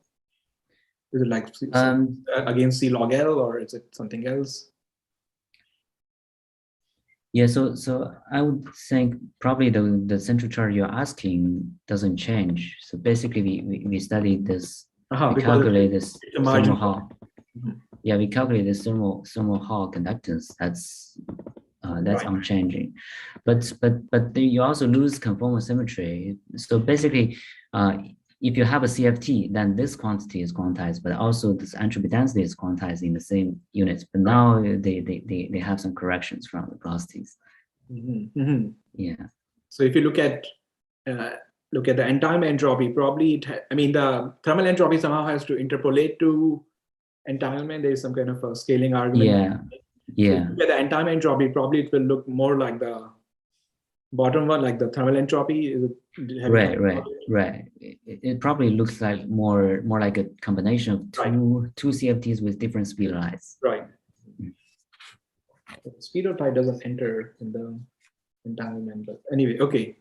Is it like against C log L, or is it something else? Yeah, so I would think probably the central charge you're asking doesn't change. So basically, we studied this. We calculate this thermal Hall. Yeah, we calculate the thermal Hall conductance. That's right. Unchanging, but you also lose conformal symmetry. So basically, if you have a CFT, then this quantity is quantized, but also this entropy density is quantized in the same units. But now they have some corrections from the velocities. Yeah. So if you look at the end-time entropy, probably the thermal entropy somehow has to interpolate to entanglement. There is some kind of a scaling argument. Yeah. Yeah. So if you look at the end-time entropy, probably it will look more like the bottom one, like the thermal entropy. Right. It probably looks like more like a combination of two CFTs with different speed lines. Right. The speedo type doesn't enter in the entanglement, but anyway, okay.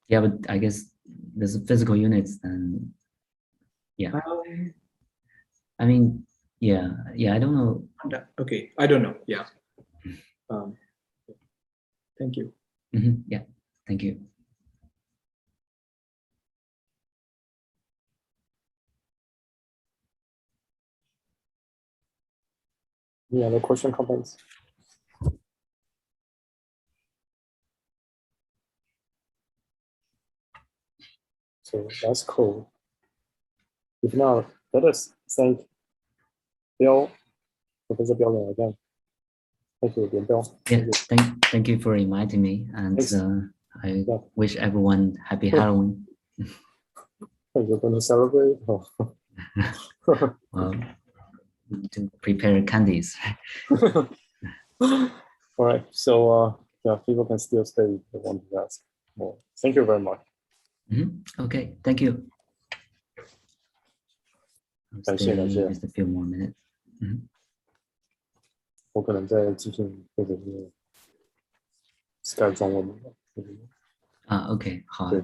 Yeah, but I guess there's physical units, and yeah. I mean, yeah. I don't know. Okay, I don't know. Yeah. Thank you. Yeah, thank you. Any other question, comments? So that's cool. If not, let us thank Professor Biao Lian again. Thank you, Biao. Yeah, thank you for inviting me, and I wish everyone happy Halloween. You're going to celebrate? Oh. Well, to prepare candies. All right, so yeah, people can still stay if they want to ask more. Thank you very much. Okay, thank you. I'll stay just a few more minutes. 我可能在继续或者是 Skype 中文。OK，好。对。